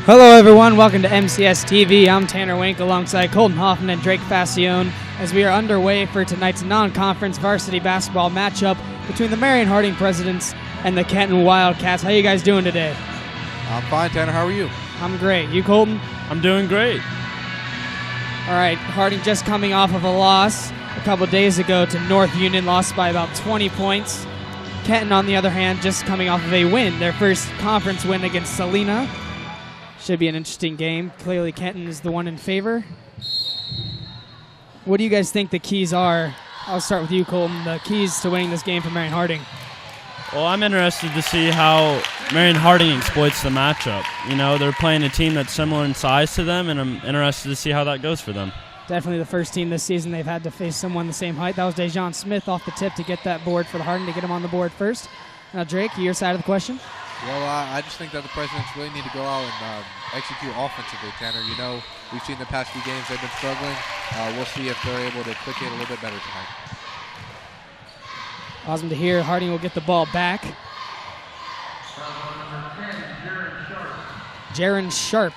Hello everyone, welcome to MCS TV. I'm Tanner Wink alongside Colton Hoffman and Drake Facione as we are underway for tonight's non-conference varsity basketball matchup between the Marion Harding Presidents and the Kenton Wildcats. How you guys doing today? I'm fine, Tanner. How are you? I'm great. You, Colton? I'm doing great. All right, Harding just coming off of a loss a couple days ago to North Union, lost by about 20 points. Kenton, on the other hand, just coming off of a win, their first conference win against Salina. Should be an interesting game. Clearly, Kenton is the one in favor. What do you guys think the keys are? I'll start with you, Colton. The keys to winning this game for Marion Harding. Well, I'm interested to see how Marion Harding exploits the matchup. You know, they're playing a team that's similar in size to them, and I'm interested to see how that goes for them. Definitely the first team this season they've had to face someone the same height. That was Dejan Smith off the tip to get that board for the Harding, to get him on the board first. Now, Drake, your side of the question? Well, I just think that the Presidents really need to go out and execute offensively, Tanner. You know, we've seen the past few games they've been struggling. We'll see if they're able to click it a little bit better tonight. Awesome to hear. Harding will get the ball back. Jaron Sharp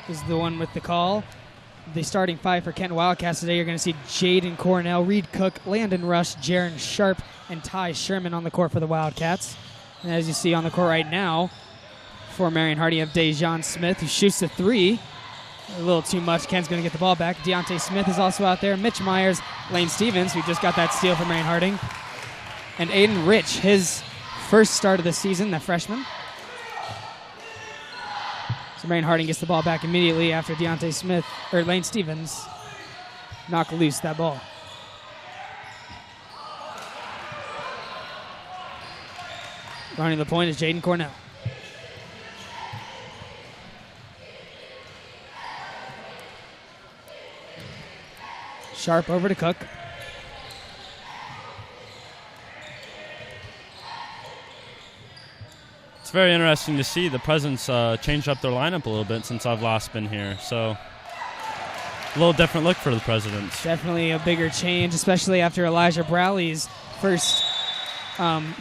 is the one with the call. The starting five for Kenton Wildcats today, you're going to see Jaden Cornell, Reed Cook, Landon Rush, Jaron Sharp, and Ty Sherman on the court for the Wildcats. And as you see on the court right now, for Marion Harding, you have Dejan Smith, who shoots the three. A little too much. Ken's going to get the ball back. Deontay Smith is also out there. Mitch Myers, Lane Stevens, who just got that steal for Marion Harding. And Aiden Rich, his first start of the season, the freshman. So Marion Harding gets the ball back immediately after Deontay Smith, or Lane Stevens, knock loose that ball. Running the point is Jaden Cornell. Sharp over to Cook. It's very interesting to see the Presidents changed up their lineup a little bit since I've last been here. So a little different look for the Presidents. Definitely a bigger change, especially after Elijah Browley's first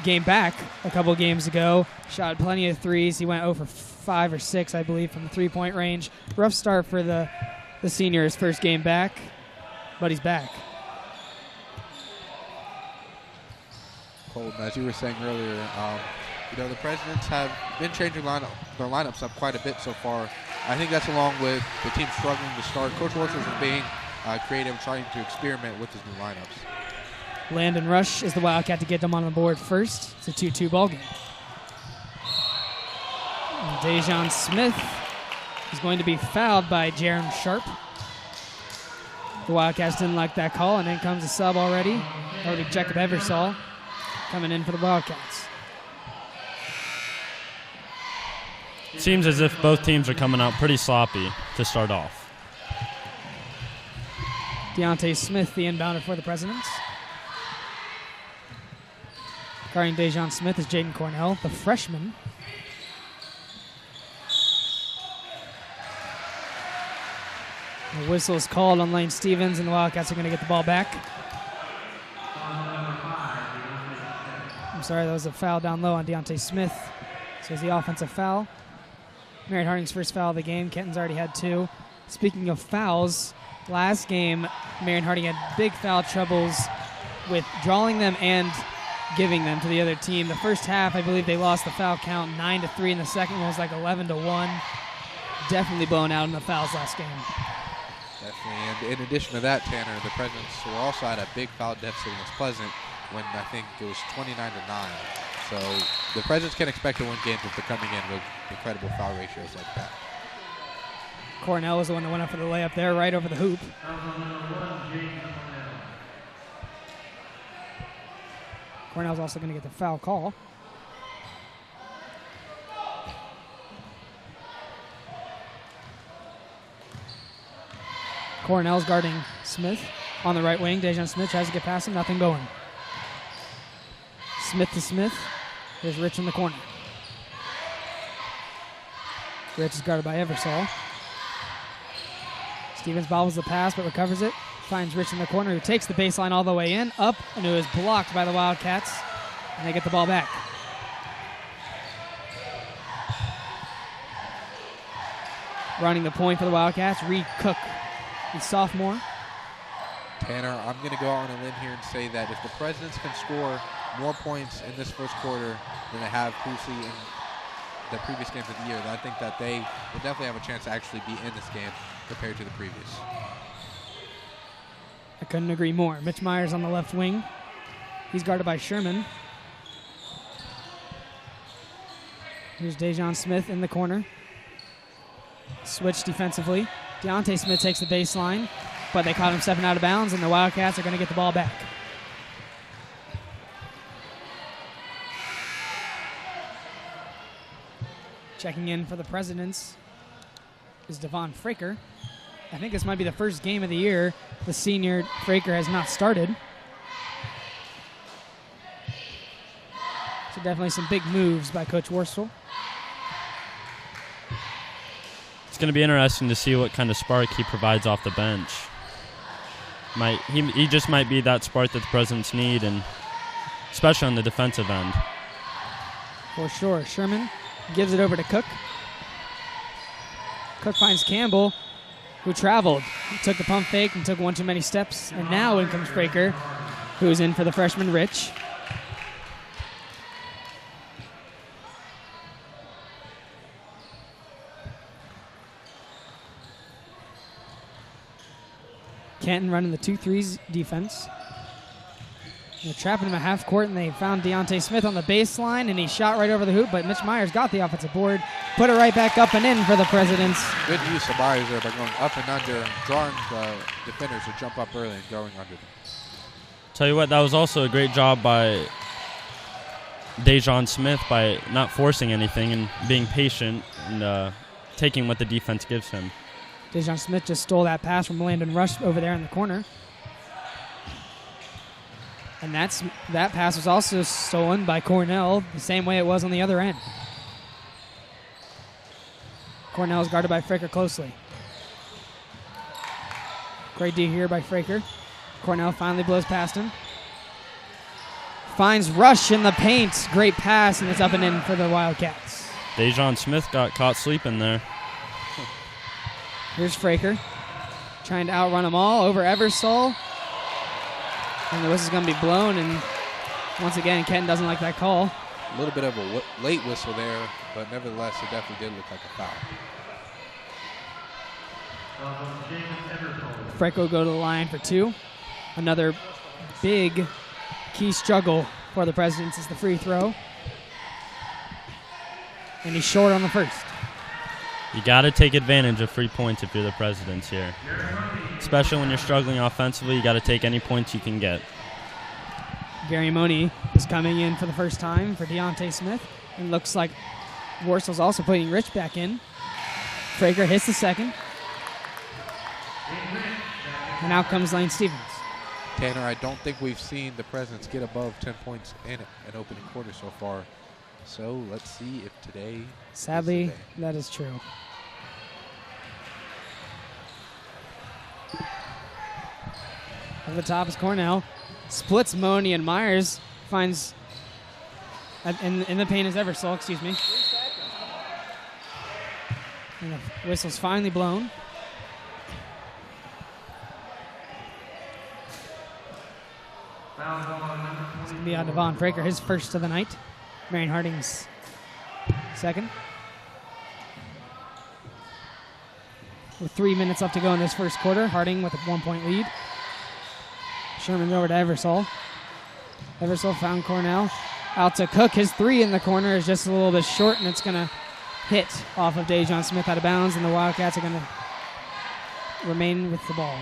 game back a couple games ago. Shot plenty of threes. He went 0 for 5 or 6, I believe, from the three-point range. Rough start for the senior, his first game back, but he's back. Colton, as you were saying earlier, you know, the Presidents have been changing their lineups up quite a bit so far. I think that's along with the team struggling to start. Coach Wilson is being creative, trying to experiment with his new lineups. Landon Rush is the Wildcat to get them on the board first. It's a 2-2 ball game. And Dejan Smith is going to be fouled by Jaron Sharp. The Wildcats didn't like that call, and in comes a sub already. That'll be Jacob Eversole coming in for the Wildcats. Seems as if both teams are coming out pretty sloppy to start off. Deontay Smith, the inbounder for the Presidents. Guarding Dejan Smith is Jaden Cornell, the freshman. The whistle is called on Lane Stevens, and the Wildcats are going to get the ball back. I'm sorry, that was a foul down low on Deontay Smith. So it's the offensive foul. Marion Harding's first foul of the game. Kenton's already had 2. Speaking of fouls, last game, Marion Harding had big foul troubles with drawing them and giving them to the other team. The first half, I believe they lost the foul count 9-3, and the second one was like 11-1. Definitely blown out in the fouls last game. Definitely, and in addition to that, Tanner, the Presidents were also at a big foul deficit against Pleasant when I think it was 29-9. So the Presidents can expect to win games if they're coming in with incredible foul ratios like that. Cornell was the one that went up for the layup there, right over the hoop. Cornell's also going to get the foul call. Cornell's guarding Smith on the right wing. Dejan Smith tries to get past him, nothing going. Smith to Smith. There's Rich in the corner. Rich is guarded by Eversole. Stevens bobbles the pass but recovers it. Finds Rich in the corner, who takes the baseline all the way in, up, and it was blocked by the Wildcats. And they get the ball back. Running the point for the Wildcats, Reed Cook, the sophomore. Tanner, I'm going to go out on a limb here and say that if the Presidents can score more points in this first quarter than they have previously in the previous games of the year, then I think that they will definitely have a chance to actually be in this game compared to the previous. I couldn't agree more. Mitch Myers on the left wing. He's guarded by Sherman. Here's Dejon Smith in the corner. Switch defensively. Deontay Smith takes the baseline, but they caught him stepping out of bounds, and the Wildcats are going to get the ball back. Checking in for the Presidents is Devon Fraker. I think this might be the first game of the year the senior Fraker has not started. So definitely some big moves by Coach Worstel. It's going to be interesting to see what kind of spark he provides off the bench. He just might be that spark that the Presidents need, and especially on the defensive end. For sure. Sherman gives it over to Cook. Cook finds Campbell, who traveled. He took the pump fake and took one too many steps. And now in comes Fraker, who's in for the freshman Rich. Kenton running the 2-3s defense. They're trapping him at half court, and they found Deontay Smith on the baseline, and he shot right over the hoop, but Mitch Myers got the offensive board, put it right back up and in for the Presidents. Good use of Myers there by going up and under and drawing the defenders to jump up early and going under them. Tell you what, that was also a great job by Dejon Smith by not forcing anything and being patient and taking what the defense gives him. Dejon Smith just stole that pass from Landon Rush over there in the corner. And that pass was also stolen by Cornell, the same way it was on the other end. Cornell is guarded by Fraker closely. Great D here by Fraker. Cornell finally blows past him. Finds Rush in the paint. Great pass, and it's up and in for the Wildcats. Dejon Smith got caught sleeping there. Here's Fraker trying to outrun them all over Eversole. And the whistle's going to be blown, and once again, Kenton doesn't like that call. A little bit of a late whistle there, but nevertheless, it definitely did look like a foul. Fraker will go to the line for two. Another big key struggle for the Presidents is the free throw. And he's short on the first. You got to take advantage of free points if you're the Presidents here. Especially when you're struggling offensively, you got to take any points you can get. Gary Money is coming in for the first time for Deontay Smith. And looks like Worstel's also putting Rich back in. Fraker hits the second. And out comes Lane Stevens. Tanner, I don't think we've seen the Presidents get above 10 points in an opening quarter so far. So let's see if today Sadly, is the day. that is true. At the top is Cornell. Splits Money and Myers. Finds in the paint is Eversole, excuse me. And the whistle's finally blown. It's going to be on Devon Fraker, his first of the night. Marion Harding's second. With 3 minutes left to go in this first quarter, Harding with a 1-point lead. Sherman over to Eversole. Eversole found Cornell. Out to Cook. His three in the corner is just a little bit short, and it's going to hit off of Dejon Smith out of bounds, and the Wildcats are going to remain with the ball.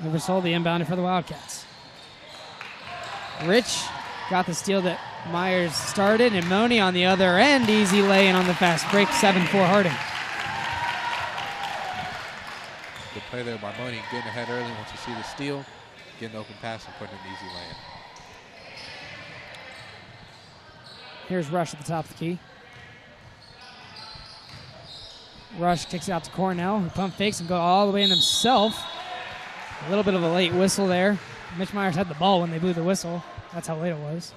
Eversole, the inbounder for the Wildcats. Rich got the steal that Myers started, and Money on the other end. Easy lay-in on the fast break, 7-4 Harding. Good play there by Money, getting ahead early once you see the steal, getting the open pass and putting an easy lay-in. Here's Rush at the top of the key. Rush kicks it out to Cornell, who pump fakes and go all the way in himself. A little bit of a late whistle there. Mitch Myers had the ball when they blew the whistle. That's how late it was.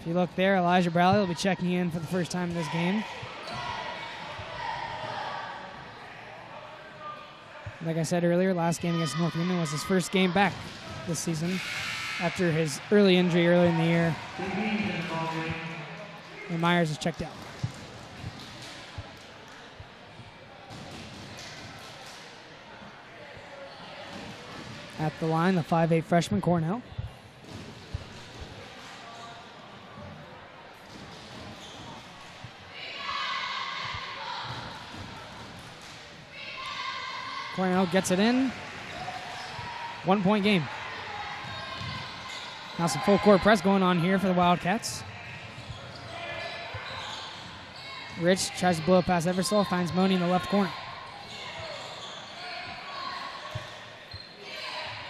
If you look there, Elijah Bradley will be checking in for the first time in this game. Like I said earlier, last game against North Union was his first game back this season after his early injury early in the year. And Myers is checked out. At the line, the 5'8 freshman, Cornell. Cornell gets it in. 1 point game. Now some full court press going on here for the Wildcats. Rich tries to blow it past Eversole, finds Money in the left corner.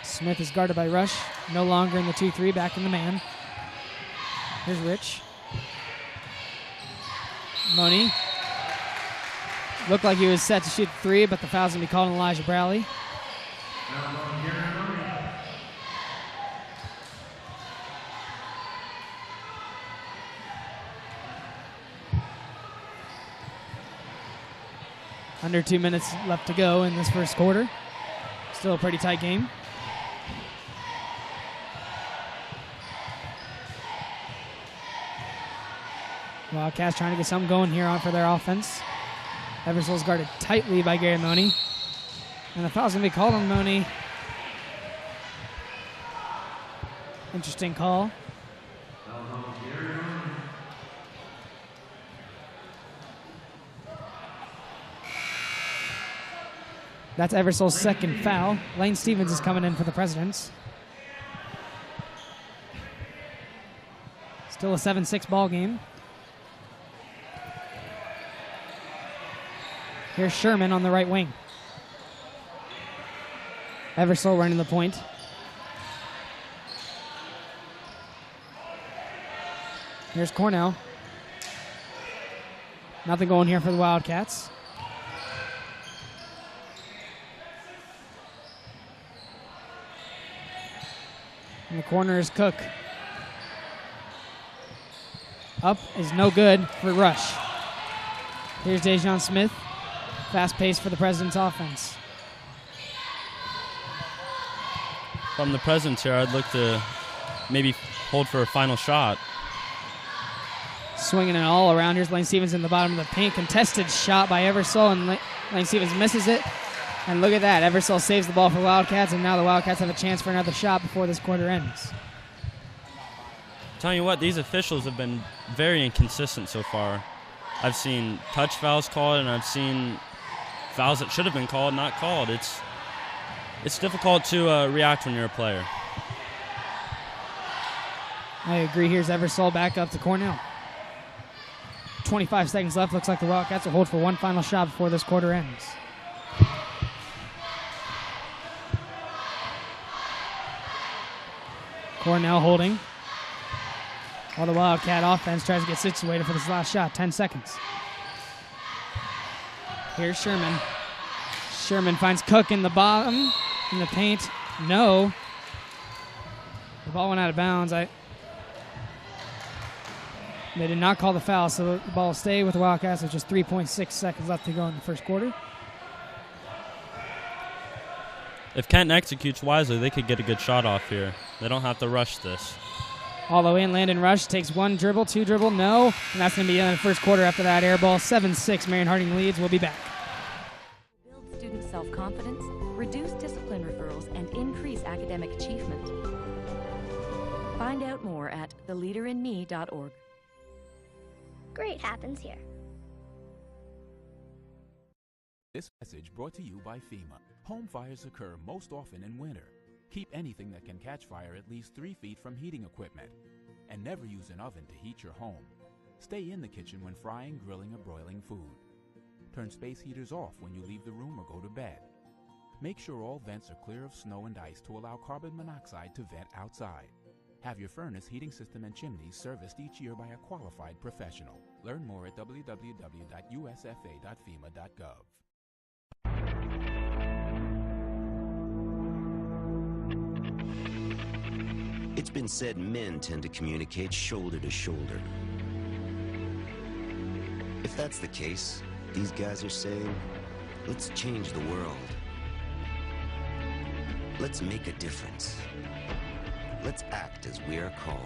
Smith is guarded by Rush. No longer in the 2-3, back in the man. Here's Rich. Money. Looked like he was set to shoot the 3, but the foul's going to be called on Elijah Bradley. Under 2 minutes left to go in this first quarter. Still a pretty tight game. Wildcats trying to get something going here on for their offense. Eversole's guarded tightly by Gary Money. And the foul's going to be called on Money. Interesting call. That's Eversole's second foul. Lane Stevens is coming in for the Presidents. Still a 7-6 ball game. Here's Sherman on the right wing. Eversole running the point. Here's Cornell. Nothing going here for the Wildcats. In the corner is Cook. Up is no good for Rush. Here's Dejon Smith. Fast pace for the President's offense. From the Presidents here, I'd look to maybe hold for a final shot. Swinging it all around. Here's Lane Stevens in the bottom of the paint. Contested shot by Eversole, and Lane Stevens misses it. And look at that. Eversole saves the ball for Wildcats, and now the Wildcats have a chance for another shot before this quarter ends. Telling you what, these officials have been very inconsistent so far. I've seen touch fouls called, and I've seen fouls that should have been called, not called. It's difficult to react when you're a player. I agree. Here's Eversole back up to Cornell. 25 seconds left. Looks like the Wildcats will hold for one final shot before this quarter ends. Cornell holding. While the Wildcat offense tries to get situated for this last shot. 10 seconds. Here's Sherman. Sherman finds Cook in the bottom, in the paint. No. The ball went out of bounds. They did not call the foul, so the ball will stay with the Wildcats with just 3.6 seconds left to go in the first quarter. If Kenton executes wisely, they could get a good shot off here. They don't have to rush this. All the way in, Landon Rush takes one dribble, two dribble, no. And that's going to be in the first quarter after that air ball. 7-6, Marion Harding leads. We'll be back. Build student self-confidence, reduce discipline referrals, and increase academic achievement. Find out more at theleaderinme.org. Great happens here. This message brought to you by FEMA. Home fires occur most often in winter. Keep anything that can catch fire at least 3 feet from heating equipment. And never use an oven to heat your home. Stay in the kitchen when frying, grilling, or broiling food. Turn space heaters off when you leave the room or go to bed. Make sure all vents are clear of snow and ice to allow carbon monoxide to vent outside. Have your furnace, heating system, and chimneys serviced each year by a qualified professional. Learn more at www.usfa.fema.gov. It's been said men tend to communicate shoulder to shoulder. If that's the case, these guys are saying, let's change the world. Let's make a difference. Let's act as we are called.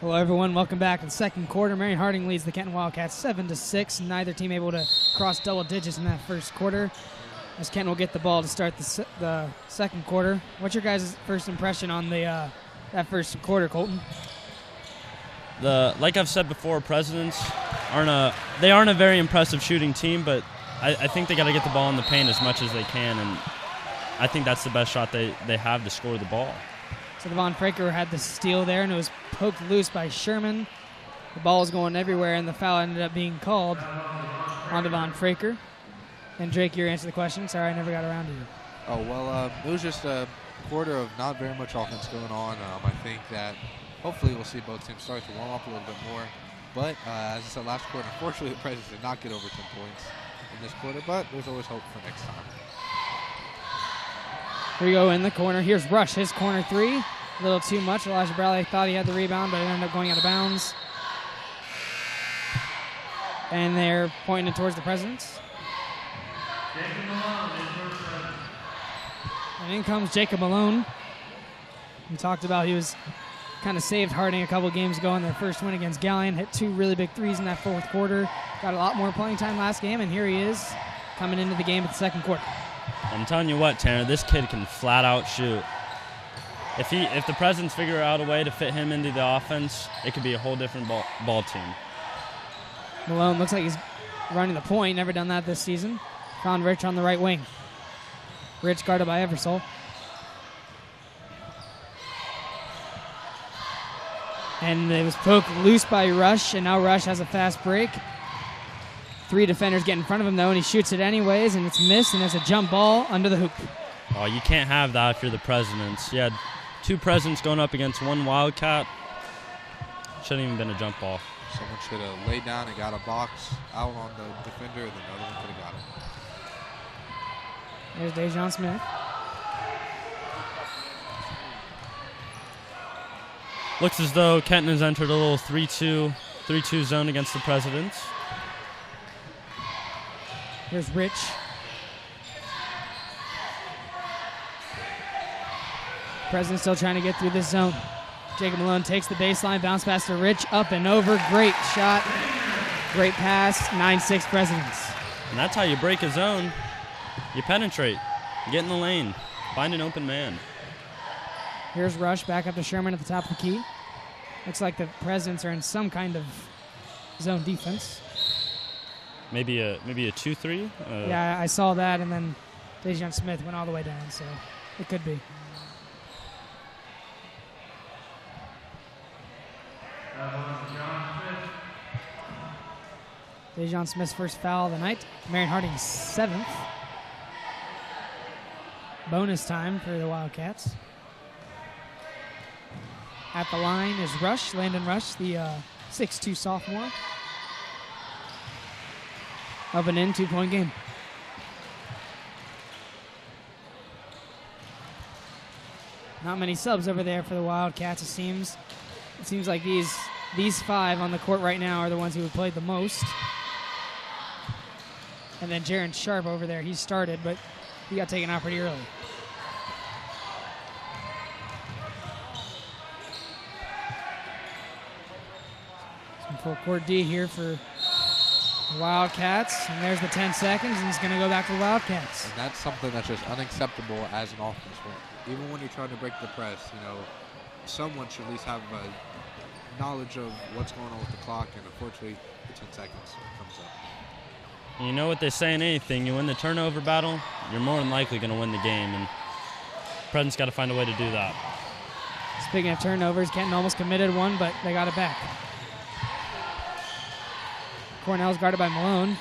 Hello, everyone. Welcome back. In the second quarter, Marion Harding leads the Kenton Wildcats 7-6. Neither team able to cross double digits in that first quarter. As Kenton will get the ball to start the second quarter. What's your guys' first impression on the that first quarter, Colton? Like I've said before, Presidents aren't a very impressive shooting team, but I think they got to get the ball in the paint as much as they can, and I think that's the best shot they have to score the ball. So Devon Fraker had the steal there, and it was poked loose by Sherman. The ball was going everywhere, and the foul ended up being called on Devon Fraker. And Drake, you answer the question. Sorry, I never got around to you. Oh, well, it was just a quarter of not very much offense going on. I think that hopefully we'll see both teams start to warm up a little bit more. But as I said last quarter, unfortunately the Presidents did not get over 10 points in this quarter, but there's always hope for next time. Here we go in the corner. Here's Rush, his corner three. A little too much. Elijah Bradley thought he had the rebound, but it ended up going out of bounds. And they're pointing it towards the Presidents. And in comes Jacob Malone. We talked about he was kind of saved Harding a couple games ago in their first win against Gallion. Hit 2 really big threes in that fourth quarter. Got a lot more playing time last game, and here he is coming into the game at the second quarter. I'm telling you what, Tanner, this kid can flat out shoot. If the Presidents figure out a way to fit him into the offense, it could be a whole different ball team. Malone looks like he's running the point. Never done that this season. Found Rich on the right wing. Rich guarded by Eversole. And it was poked loose by Rush, and now Rush has a fast break. 3 defenders get in front of him, though, and he shoots it anyways, and it's missed, and it's a jump ball under the hoop. Oh, you can't have that if you're the Presidents. You had 2 Presidents going up against 1 Wildcat. Shouldn't even been a jump ball. Someone should have laid down and got a box out on the defender, and the other one could have got it. There's Dejon Smith. Looks as though Kenton has entered a little 3-2 zone against the Presidents. Here's Rich. President still trying to get through this zone. Jacob Malone takes the baseline, bounce pass to Rich, up and over. Great shot. Great pass. 9-6 Presidents. And that's how you break a zone. You penetrate. Get in the lane. Find an open man. Here's Rush back up to Sherman at the top of the key. Looks like the Presidents are in some kind of zone defense. Maybe a 2-3? Yeah, I saw that, and then Dejon Smith went all the way down, so it could be. Dejon Smith's first foul of the night. Marion Harding's 7th. Bonus time for the Wildcats. At the line is Rush, Landon Rush, the 6'2 sophomore. Up and in, 2-point game. Not many subs over there for the Wildcats, it seems. It seems like these 5 on the court right now are the ones who have played the most. And then Jaron Sharp over there, he started, but he got taken out pretty early. Some full court D here for the Wildcats. And there's the 10 seconds, and it's going to go back to the Wildcats. And that's something that's just unacceptable as an offense. Even when you're trying to break the press, someone should at least have knowledge of what's going on with the clock, and unfortunately, the 10 seconds comes up. You know what they say in anything, you win the turnover battle, you're more than likely going to win the game, and President's got to find a way to do that. Speaking of turnovers, Kenton almost committed one, but they got it back. Cornell's guarded by Malone,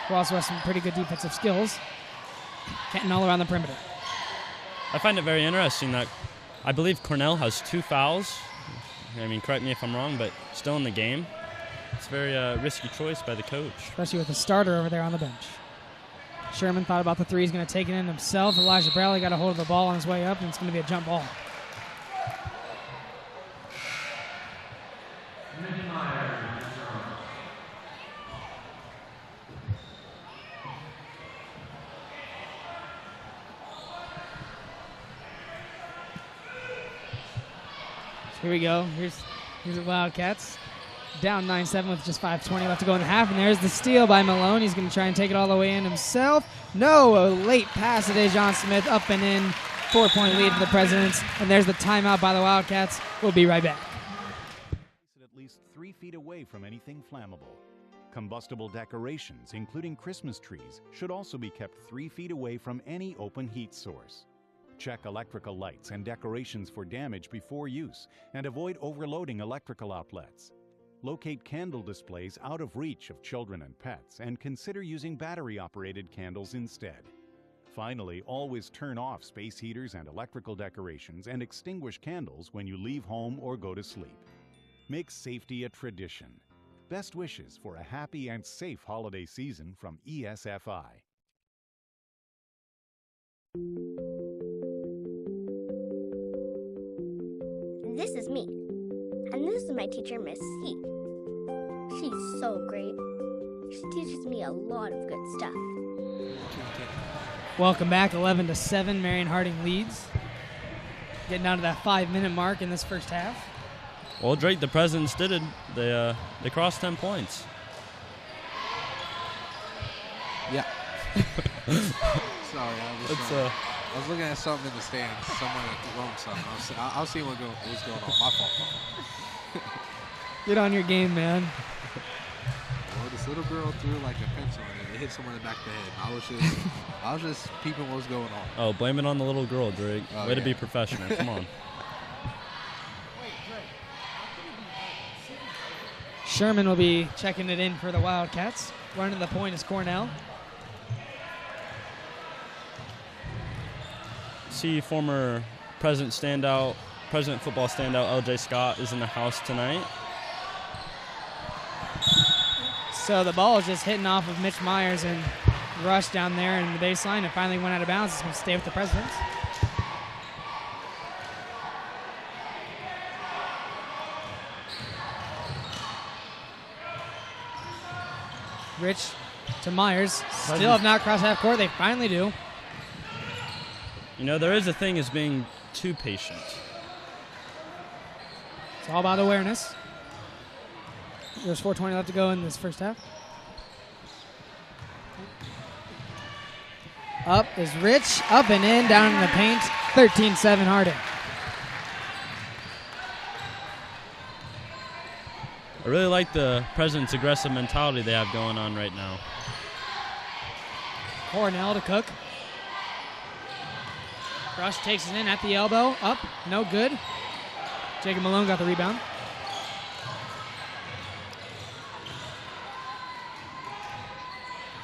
who also has some pretty good defensive skills. Kenton all around the perimeter. I find it very interesting that I believe Cornell has 2 fouls. I mean, correct me if I'm wrong, but still in the game. It's a very risky choice by the coach. Especially with the starter over there on the bench. Sherman thought about the three. He's going to take it in himself. Elijah Bradley got a hold of the ball on his way up, and it's going to be a jump ball. Here we go. Here's the Wildcats. Down 9-7 with just 5:20 left to go in the half. And there's the steal by Malone. He's going to try and take it all the way in himself. No, a late pass to Dejon Smith. Up and in. 4-point lead for the Presidents. And there's the timeout by the Wildcats. We'll be right back. At least 3 feet away from anything flammable. Combustible decorations, including Christmas trees, should also be kept 3 feet away from any open heat source. Check electrical lights and decorations for damage before use and avoid overloading electrical outlets. Locate candle displays out of reach of children and pets and consider using battery-operated candles instead. Finally, always turn off space heaters and electrical decorations and extinguish candles when you leave home or go to sleep. Make safety a tradition. Best wishes for a happy and safe holiday season from ESFI. This is me. And this is my teacher, Miss C. She's so great. She teaches me a lot of good stuff. Welcome back, 11-7. Marion Harding leads. Getting down to that 5-minute mark in this first half. Well, Drake, the Presidents did it. They crossed 10 points. Yeah. Sorry, I was looking at something in the stands. Someone wrote something. I was seeing what was going on. My fault. Get on your game, man. Well, this little girl threw like a pencil and it hit someone in the back of the head. I was just peeping what was going on. Oh, blame it on the little girl, Drake. Way to be professional. Come on. Sherman will be checking it in for the Wildcats. Running the point is Cornell. See former President football standout L.J. Scott is in the house tonight. So the ball is just hitting off of Mitch Myers and Rush down there in the baseline. It finally went out of bounds. It's going to stay with the Presidents. Rich to Myers. Still have not crossed half court. They finally do. You know, there is a thing as being too patient. It's all about awareness. There's 4:20 left to go in this first half. Up is Rich. Up and in. Down in the paint. 13-7 Harding. I really like the President's aggressive mentality they have going on right now. Cornell to Cook. Rush takes it in at the elbow. Up. No good. Jacob Malone got the rebound.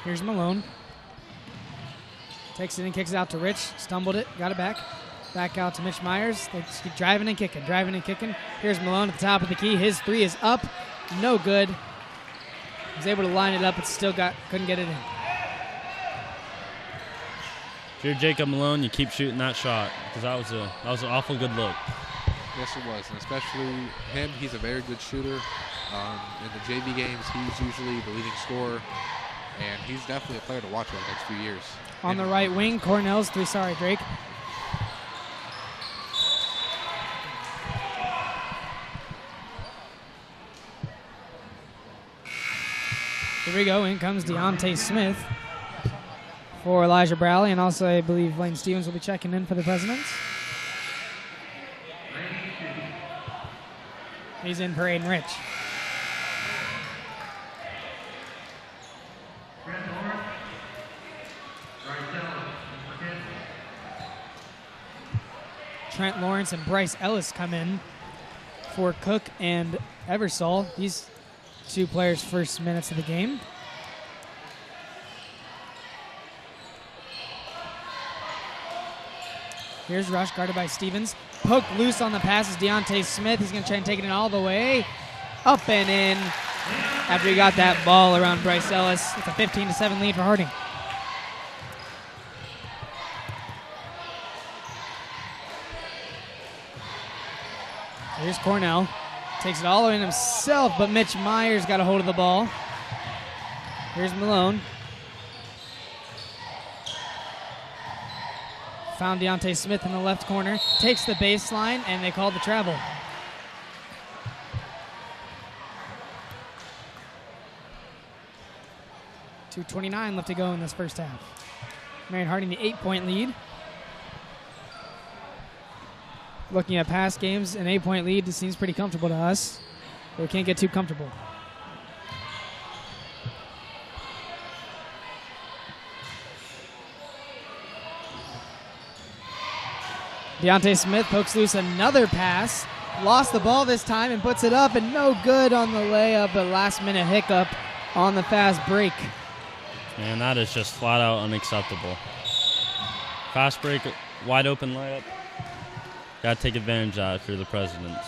Here's Malone. Takes it in, kicks it out to Rich. Stumbled it. Got it back. Back out to Mitch Myers. They just keep driving and kicking. Here's Malone at the top of the key. His three is up. No good. Was able to line it up, but still couldn't get it in. If you're Jacob Malone, you keep shooting that shot because that was an awful good look. Yes, it was, and especially him. He's a very good shooter. In the JV games, he's usually the leading scorer, and he's definitely a player to watch over the next few years. On the right wing, Cornell's three. Sorry, Drake. Here we go. In comes Deontay Smith for Elijah Bradley, and also I believe Lane Stevens will be checking in for the Presidents. He's in for Aiden Rich. Trent Lawrence and Bryce Ellis come in for Cook and Eversole. These two players' first minutes of the game. Here's Rush, guarded by Stevens. Poked loose on the passes, Deontay Smith. He's going to try and take it in all the way. Up and in. After he got that ball around Bryce Ellis, it's a 15-7 lead for Harding. Here's Cornell. Takes it all the way in himself, but Mitch Myers got a hold of the ball. Here's Malone. Found Deontay Smith in the left corner. Takes the baseline, and they called the travel. .229 left to go in this first half. Marion Harding, the 8-point lead. Looking at past games, an 8-point lead seems pretty comfortable to us, but we can't get too comfortable. Deontay Smith pokes loose another pass. Lost the ball this time and puts it up, and no good on the layup, but last-minute hiccup on the fast break. And that is just flat out unacceptable. Fast break, wide open layup. Got to take advantage of it for the Presidents.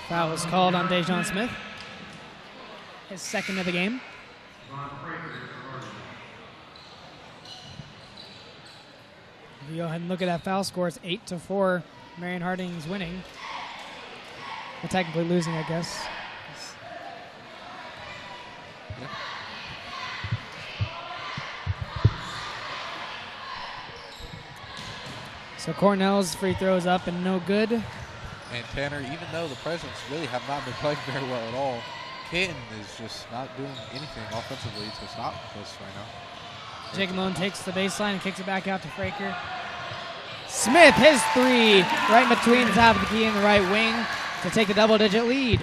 Foul was called on Dejon Smith. His second of the game. If you go ahead and look at that foul score, it's 8-4. Marion Harding's winning. Well, technically losing, I guess. Yeah. So Cornell's free throws up and no good. And Tanner, even though the Presidents really have not been playing very well at all, Kenton is just not doing anything offensively to stop this right now. Jacob Malone takes the baseline and kicks it back out to Fraker. Smith, his three, right in between the top of the key and the right wing to take the double-digit lead.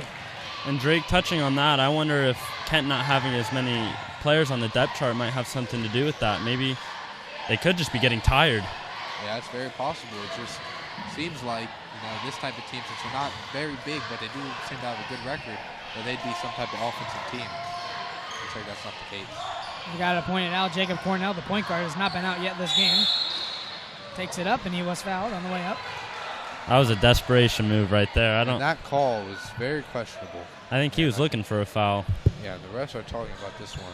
And Drake touching on that, I wonder if Kent not having as many players on the depth chart might have something to do with that. Maybe they could just be getting tired. Yeah, it's very possible. It just seems like, this type of team, since they're not very big, but they do seem to have a good record, that they'd be some type of offensive team. Looks like that's not the case. We got to point it out. Jacob Cornell, the point guard, has not been out yet this game. Takes it up, and he was fouled on the way up. That was a desperation move right there. And that call was very questionable. I think he was looking for a foul. Yeah, the refs are talking about this one.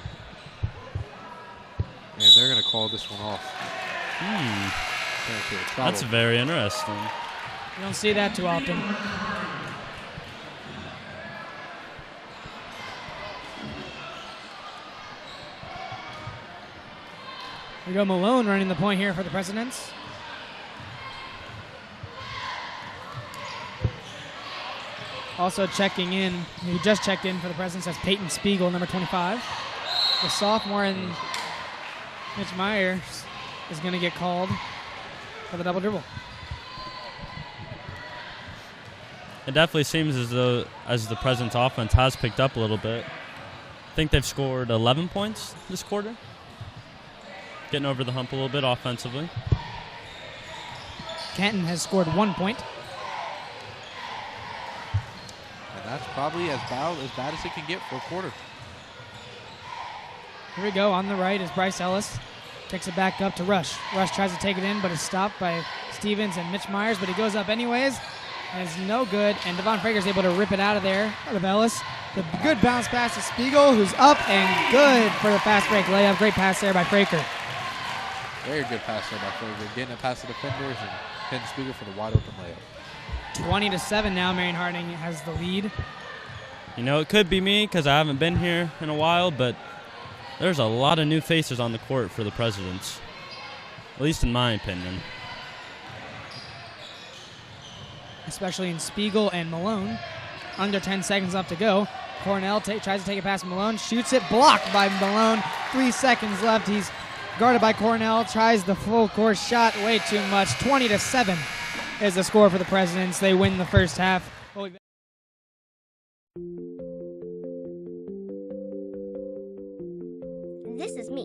And they're going to call this one off. That's very interesting. You don't see that too often. We go Malone running the point here for the Presidents. Also checking in, who just checked in for the Presidents, that's Peyton Spiegel, number 25. The sophomore, and Mitch Myers is going to get called for the double dribble. It definitely seems as though as the Presidents' offense has picked up a little bit. I think they've scored 11 points this quarter. Getting over the hump a little bit offensively. Kenton has scored 1 point. And that's probably as bad as it can get for a quarter. Here we go. On the right is Bryce Ellis. Picks it back up to Rush. Rush tries to take it in, but is stopped by Stevens and Mitch Myers, but he goes up anyways. And it's no good, and Devon Frager's able to rip it out of there, out of Ellis. The good bounce pass to Spiegel, who's up and good for the fast break layup. Great pass there by Fraker. Very good pass there by Frager. Getting it past the defenders and hitting Spiegel for the wide open layup. 20-7 now. Marion Harding has the lead. It could be me because I haven't been here in a while, but there's a lot of new faces on the court for the Presidents, at least in my opinion. Especially in Spiegel and Malone. Under 10 seconds left to go. Cornell tries to take it past Malone, shoots it, blocked by Malone. 3 seconds left. He's guarded by Cornell, tries the full court shot, way too much. 20-7 is the score for the Presidents. They win the first half. This is me,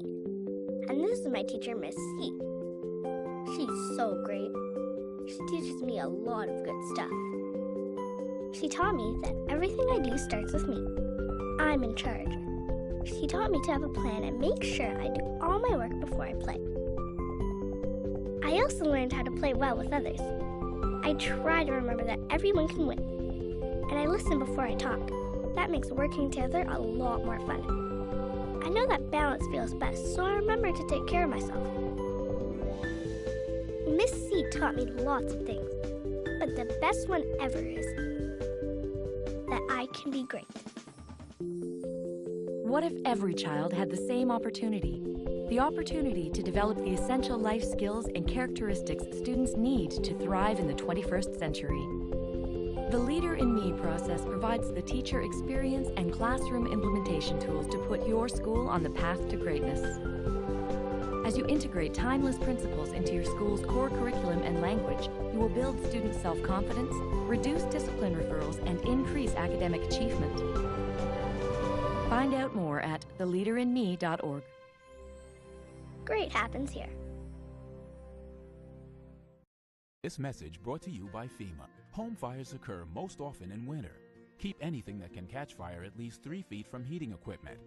and this is my teacher, Miss He. She's so great. She teaches me a lot of good stuff. She taught me that everything I do starts with me. I'm in charge. She taught me to have a plan and make sure I do all my work before I play. I also learned how to play well with others. I try to remember that everyone can win. And I listen before I talk. That makes working together a lot more fun. I know that balance feels best, so I remember to take care of myself. Miss C taught me lots of things, But the best one ever is that I can be great. What if every child had the same opportunity? The opportunity to develop the essential life skills and characteristics students need to thrive in the 21st century. The Leader in Me process provides the teacher experience and classroom implementation tools to put your school on the path to greatness. As you integrate timeless principles into your school's core curriculum and language, you will build student self-confidence, reduce discipline referrals, and increase academic achievement. Find out more at theleaderinme.org. Great happens here. This message brought to you by FEMA. Home fires occur most often in winter. Keep anything that can catch fire at least 3 feet from heating equipment.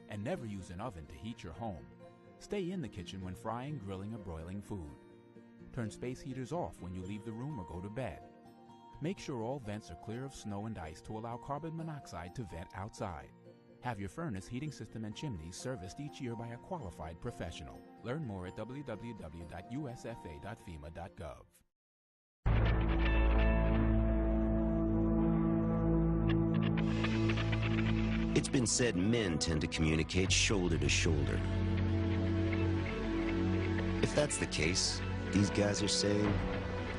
And never use an oven to heat your home. Stay in the kitchen when frying, grilling, or broiling food. Turn space heaters off when you leave the room or go to bed. Make sure all vents are clear of snow and ice to allow carbon monoxide to vent outside. Have your furnace, heating system, and chimneys serviced each year by a qualified professional. Learn more at www.usfa.fema.gov. It's been said men tend to communicate shoulder to shoulder. If that's the case, these guys are saying,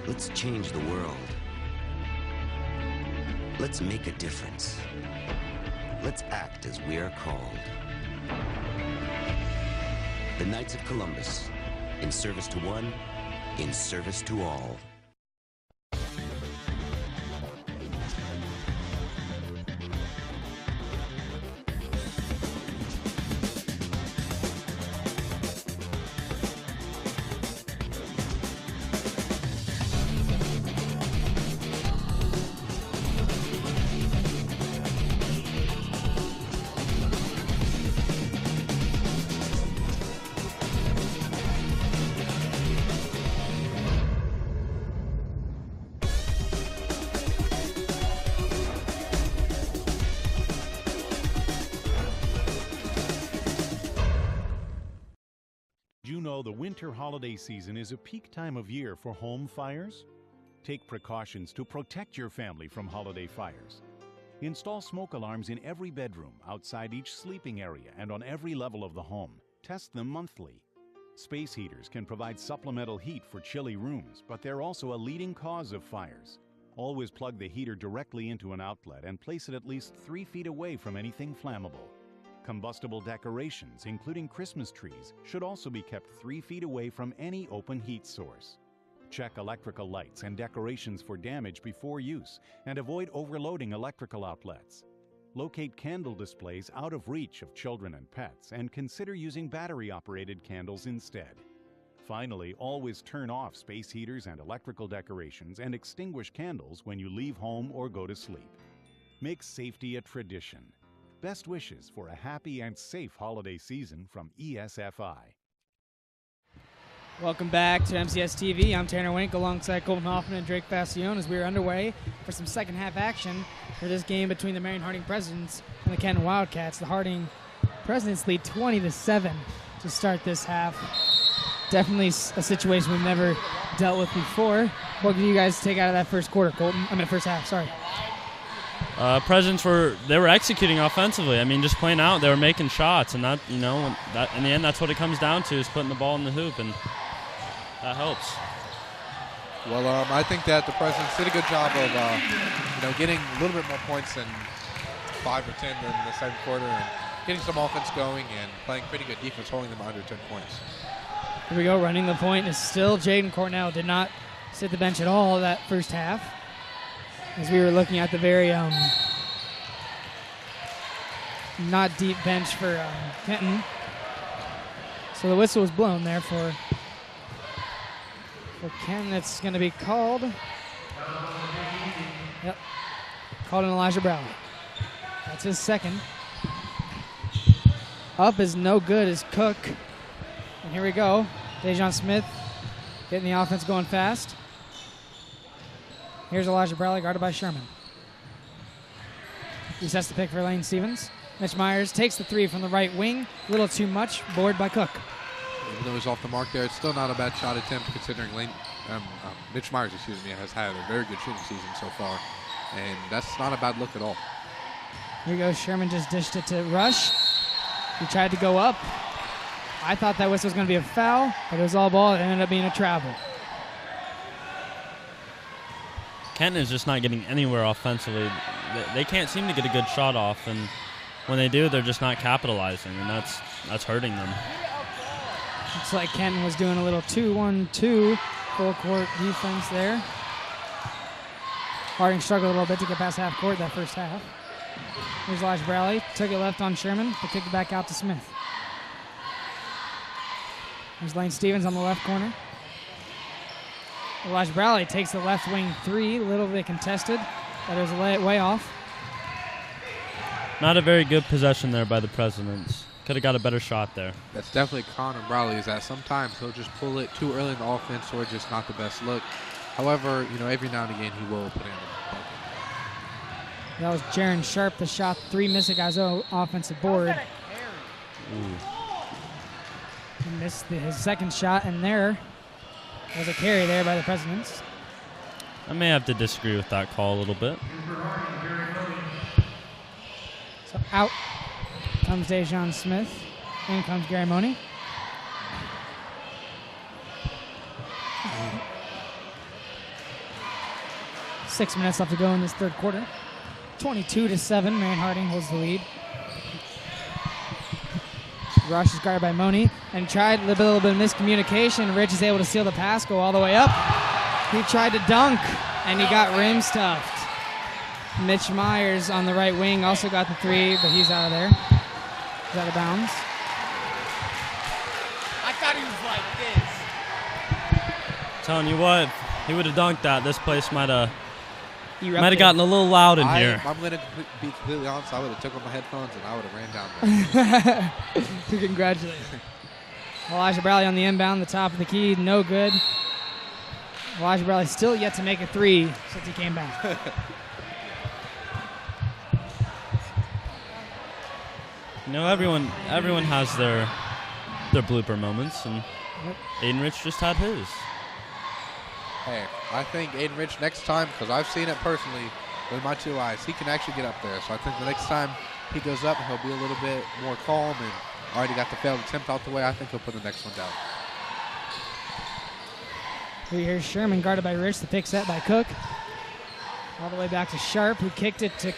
let's change the world. Let's make a difference. Let's act as we are called. The Knights of Columbus, in service to one, in service to all. You know the winter holiday season is a peak time of year for home fires? Take precautions to protect your family from holiday fires. Install smoke alarms in every bedroom, outside each sleeping area, and on every level of the home. Test them monthly. Space heaters can provide supplemental heat for chilly rooms, but they're also a leading cause of fires. Always plug the heater directly into an outlet and place it at least 3 feet away from anything flammable. Combustible decorations, including Christmas trees, should also be kept 3 feet away from any open heat source. Check electrical lights and decorations for damage before use, and avoid overloading electrical outlets. Locate candle displays out of reach of children and pets, and consider using battery-operated candles instead. Finally, always turn off space heaters and electrical decorations and extinguish candles when you leave home or go to sleep. Make safety a tradition. Best wishes for a happy and safe holiday season from ESFI. Welcome back to MCS TV. I'm Tanner Wink alongside Colton Hoffman and Drake Bastione as we are underway for some second half action for this game between the Marion Harding Presidents and the Kenton Wildcats. The Harding Presidents lead 20-7 to start this half. Definitely a situation we've never dealt with before. What did you guys take out of that first quarter, Colton? First half, sorry. Presidents were executing offensively. I mean, just playing out, they were making shots, and that, in the end, that's what it comes down to, is putting the ball in the hoop, and that helps. Well, I think that the Presidents did a good job of, getting a little bit more points than 5 or 10 in the second quarter, and getting some offense going and playing pretty good defense, holding them under 10 points. Here we go. Running the point is still Jaden Cornell. Did not sit the bench at all that first half. As we were looking at the very not deep bench for Kenton. So the whistle was blown there for Kenton. It's going to be called. Yep. Called on Elijah Browley. That's his second. Up is no good is Cook. And here we go. Dejon Smith getting the offense going fast. Here's Elijah Browley, guarded by Sherman. He sets the pick for Lane Stevens. Mitch Myers takes the three from the right wing. A little too much. Board by Cook. Even though he's off the mark there, it's still not a bad shot attempt considering Mitch Myers, has had a very good shooting season so far. And that's not a bad look at all. Here goes Sherman, just dished it to Rush. He tried to go up. I thought that whistle was going to be a foul, but it was all ball. It ended up being a travel. Kenton is just not getting anywhere offensively. They can't seem to get a good shot off, and when they do, they're just not capitalizing, and that's hurting them. Looks like Kenton was doing a little 2-1-2 full court defense there. Harding struggled a little bit to get past half court that first half. Here's Elijah Bradley. Took it left on Sherman, but kicked it back out to Smith. There's Lane Stevens on the left corner. Elijah Bradley takes the left wing three, a little bit contested, but it was way off. Not a very good possession there by the Presidents. Could have got a better shot there. That's definitely Connor Bradley, is that sometimes he'll just pull it too early in the offense or just not the best look. However, every now and again he will put in a bucket. That was Jaron Sharp, the shot 3 Missigazo offensive board. He missed his second shot, and there was a carry there by the Presidents. I may have to disagree with that call a little bit. So out comes Dejon Smith. In comes Gary Money. Mm. 6 minutes left to go in this third quarter. 22-7, Marion Harding holds the lead. Rush is guarded by Money and tried a little bit of miscommunication. Rich is able to steal the pass, go all the way up. He tried to dunk, and he got rim stuffed. Mitch Myers on the right wing also got the three, but he's out of there. He's out of bounds. I thought he was like this. Telling you what, he would have dunked that. This place might have gotten a little loud in here. I'm going to be completely honest. I would have took off my headphones and I would have ran down there. Congratulations. Elijah Bradley on the inbound, the top of the key, no good. Elijah Bradley still yet to make a three since he came back. Everyone has their blooper moments, and Aiden Rich just had his. Hey, I think Aiden Rich next time, because I've seen it personally with my 2 eyes, he can actually get up there. So I think the next time he goes up, he'll be a little bit more calm and already got the failed attempt out the way. I think he'll put the next one down. Here's Sherman guarded by Rich, the pick set by Cook. All the way back to Sharp, who kicked it to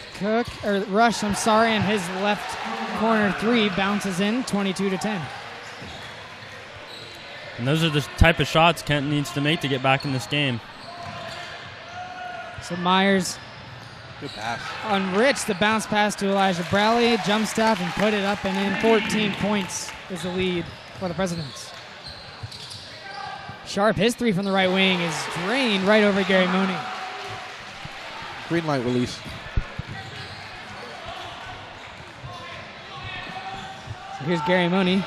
Rush, and his left corner three bounces in, 22-10. And those are the type of shots Kenton needs to make to get back in this game. So Myers good pass on Rich, the bounce pass to Elijah Bradley, jump stop and put it up and in. 14 points is the lead for the Presidents. Sharp, his three from the right wing is drained right over Gary Mooney. Green light release. So here's Gary Mooney.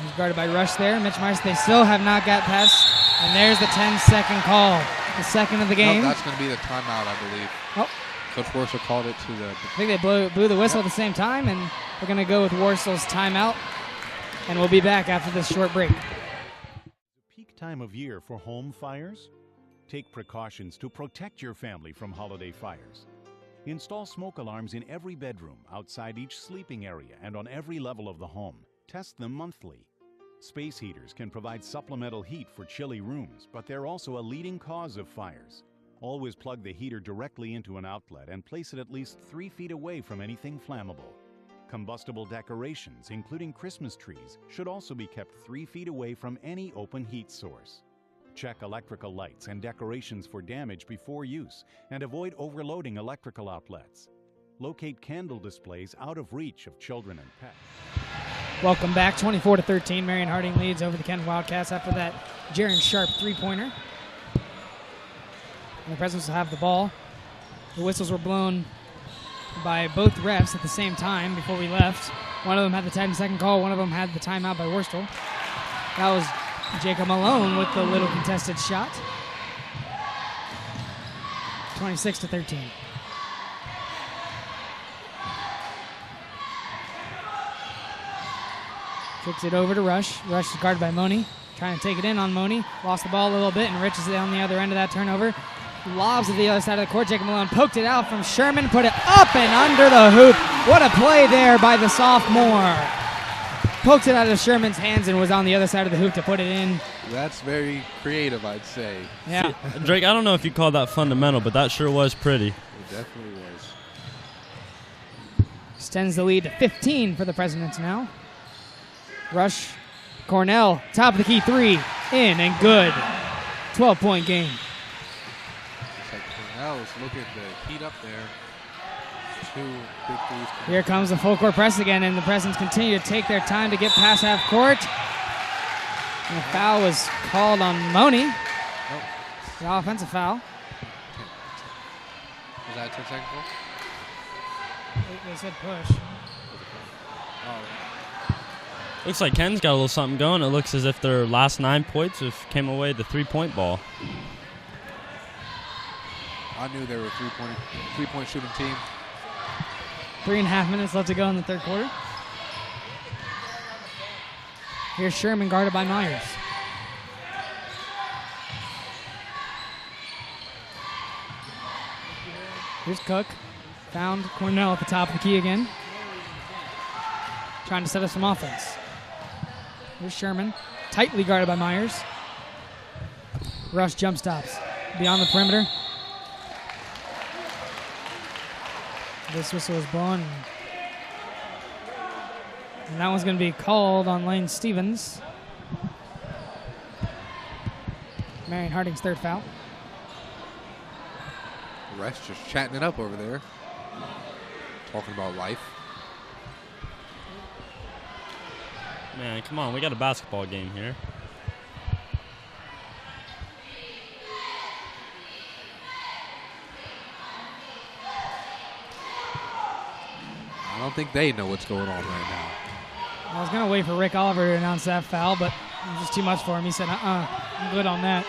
He's guarded by Rush there. Mitch Myers, they still have not got past. And there's the 10-second call. The second of the game. No, that's going to be the timeout, I believe. Oh. Coach Warsaw called it to the... I think they blew the whistle at the same time, and we're going to go with Warsaw's timeout. And we'll be back after this short break. Peak time of year for home fires? Take precautions to protect your family from holiday fires. Install smoke alarms in every bedroom, outside each sleeping area, and on every level of the home. Test them monthly. Space heaters can provide supplemental heat for chilly rooms, but they're also a leading cause of fires. Always plug the heater directly into an outlet and place it at least 3 feet away from anything flammable. Combustible decorations, including Christmas trees, should also be kept 3 feet away from any open heat source. Check electrical lights and decorations for damage before use and avoid overloading electrical outlets. Locate candle displays out of reach of children and pets. Welcome back. 24-13. Marion Harding leads over the Kenton Wildcats after that Jaron Sharp three-pointer. And the Presidents will have the ball. The whistles were blown by both refs at the same time before we left. One of them had the 10-second call. One of them had the timeout by Worstel. That was Jacob Malone with the little contested shot. 26-13. Kicks it over to Rush. Rush is guarded by Money. Trying to take it in on Money. Lost the ball a little bit, and Rich is on the other end of that turnover. Lobs to the other side of the court. Jacob Malone poked it out from Sherman. Put it up and under the hoop. What a play there by the sophomore. Poked it out of Sherman's hands and was on the other side of the hoop to put it in. That's very creative, I'd say. Yeah. Drake, I don't know if you call that fundamental, but that sure was pretty. It definitely was. Extends the lead to 15 for the Presidents now. Rush, Cornell, top of the key three, in and good. 12-point game. Looks like Cornell is looking to heat up there. 2 big threes. Here comes the full court press again, and the Presidents continue to take their time to get past half court. And the foul was called on Money. Nope. The offensive foul. Was that technical? They said push. Oh. Looks like Ken's got a little something going. It looks as if their last 9 points came away the 3-point ball. I knew they were a three-point shooting team. 3.5 minutes left to go in the third quarter. Here's Sherman guarded by Myers. Here's Cook. Found Cornell at the top of the key again. Trying to set up some offense. Here's Sherman. Tightly guarded by Myers. Rush jump stops. Beyond the perimeter. This whistle is blown. And that one's going to be called on Lane Stevens. Marion Harding's third foul. The rest just chatting it up over there. Talking about life. Man, come on. We got a basketball game here. I don't think they know what's going on right now. I was going to wait for Rick Oliver to announce that foul, but it was just too much for him. He said, I'm good on that.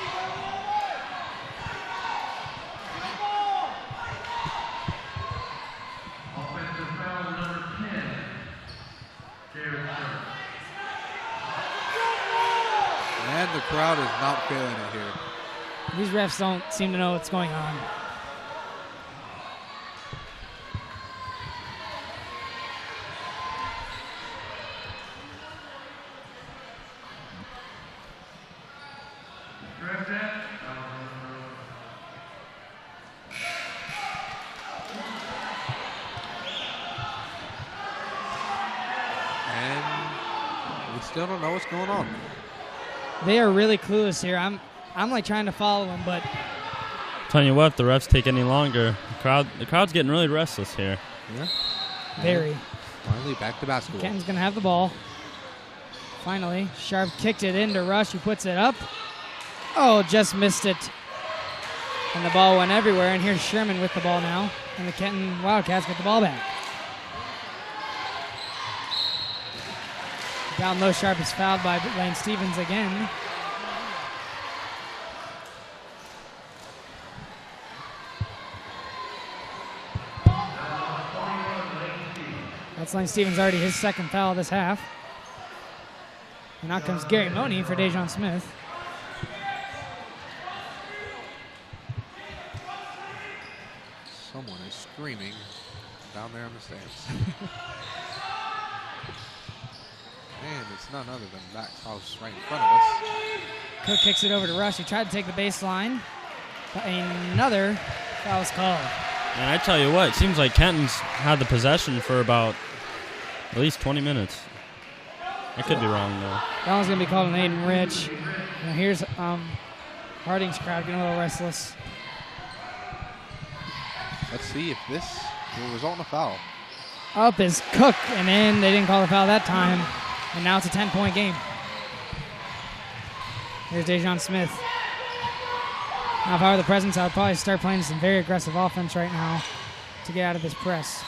And the crowd is not feeling it here. These refs don't seem to know what's going on. And we still don't know what's going on. They are really clueless here. I'm like trying to follow them, but Telling you what, if the refs take any longer, the crowd's getting really restless here. Yeah. very. Finally back to basketball. Kenton's going to have the ball. Finally, Sharp kicked it into Rush, who puts it up. Oh, just missed it. And the ball went everywhere, and here's Sherman with the ball now. And the Kenton Wildcats get the ball back. Down low, Sharp is fouled by Lane Stevens again. That's Lane Stevens, already his second foul this half. And out comes Gary Money for Dejon Smith. Someone is screaming down there in the stands. And it's none other than Max House right in front of us. Cook kicks it over to Rush. He tried to take the baseline, but another foul is called. And I tell you what, it seems like Kenton's had the possession for about at least 20 minutes. I could be wrong, though. That one's going to be called an Aiden Rich. Now here's Harding's crowd getting a little restless. Let's see if this will result in a foul. Up is Cook, and in. They didn't call the foul that time. And now it's a 10-point game. Here's Dejon Smith. Now, if I were the Presidents, I would probably start playing some very aggressive offense right now to get out of this press.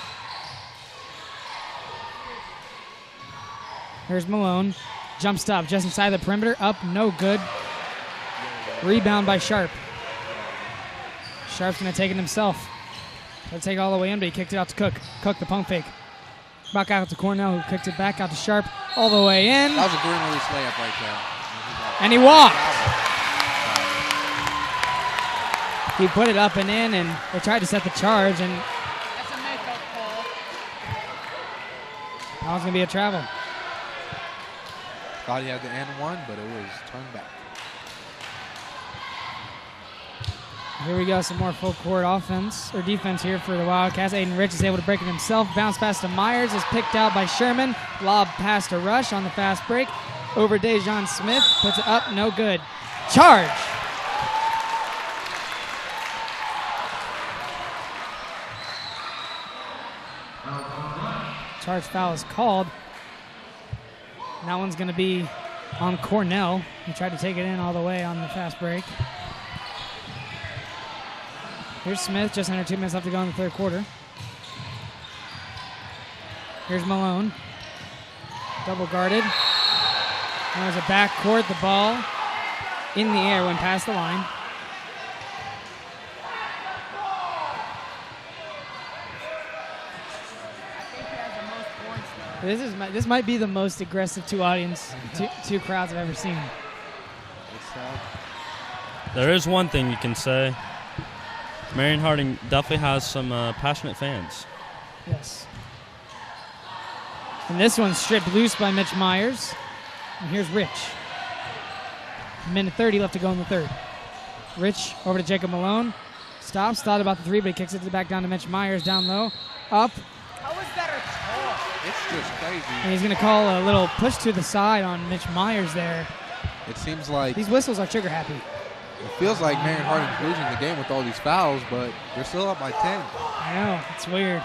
Here's Malone. Jump stop just inside the perimeter. Up, no good. Rebound by Sharp. Sharp's going to take it himself. He'll take it all the way in, but he kicked it out to Cook. Cook, the pump fake. Back out to Cornell, who kicked it back out to Sharp all the way in. That was a green release layup right there. And he walked. He put it up and in, and they tried to set the charge, and That's a makeup call. that was going to be a travel. Thought he had the and one, but it was turned back. Here we go, some more full court offense or defense here for the Wildcats. Aiden Rich is able to break it himself. Bounce pass to Myers is picked out by Sherman. Lob pass to Rush on the fast break. Over Dejon Smith, puts it up, no good. Charge! Charge foul is called. And that one's going to be on Cornell. He tried to take it in all the way on the fast break. Here's Smith, just under 2 minutes left to go in the third quarter. Here's Malone. Double guarded. There's a backcourt, the ball in the air when past the line. This might be the most aggressive two crowds I've ever seen. There is one thing you can say. Marion Harding definitely has some passionate fans. Yes. And this one's stripped loose by Mitch Myers. And here's Rich. Minute 30 left to go in the third. Rich over to Jacob Malone. Stops, thought about the three, but he kicks it back down to Mitch Myers down low. Up. How is that a call? It's just crazy. And he's going to call a little push to the side on Mitch Myers there. It seems like These whistles are trigger happy. it feels like Marion Harding's losing the game with all these fouls, but they're still up by 10. I know, it's weird.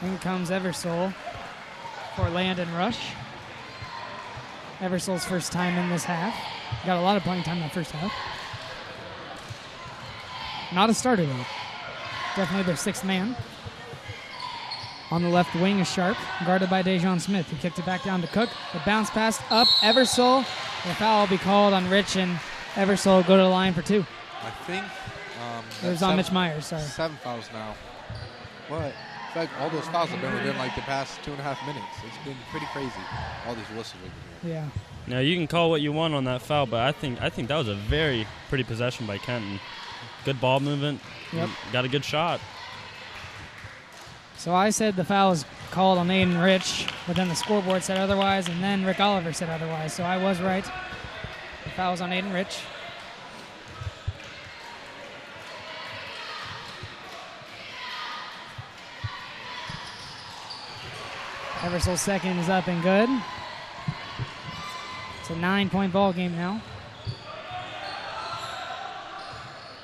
In comes Eversole for Landon Rush. Eversole's first time in this half. Got a lot of playing time in that first half. Not a starter, though. Definitely their sixth man. On the left wing is Sharp, guarded by Dejon Smith, who kicked it back down to Cook. The bounce pass up, Eversole. The foul will be called on Rich, and Eversole go to the line for two. I think It was on Mitch Myers, sorry. 7 fouls now. But in fact, all those fouls have been within like the past 2.5 minutes. It's been pretty crazy. All these whistles over here. Yeah. Now you can call what you want on that foul, but I think that was a very pretty possession by Kenton. Good ball movement. Yep. Got a good shot. So I said the foul was called on Aiden Rich, but then the scoreboard said otherwise, and then Rick Oliver said otherwise. So I was right. The foul was on Aiden Rich. Eversole's second is up and good. It's a 9-point ball game now.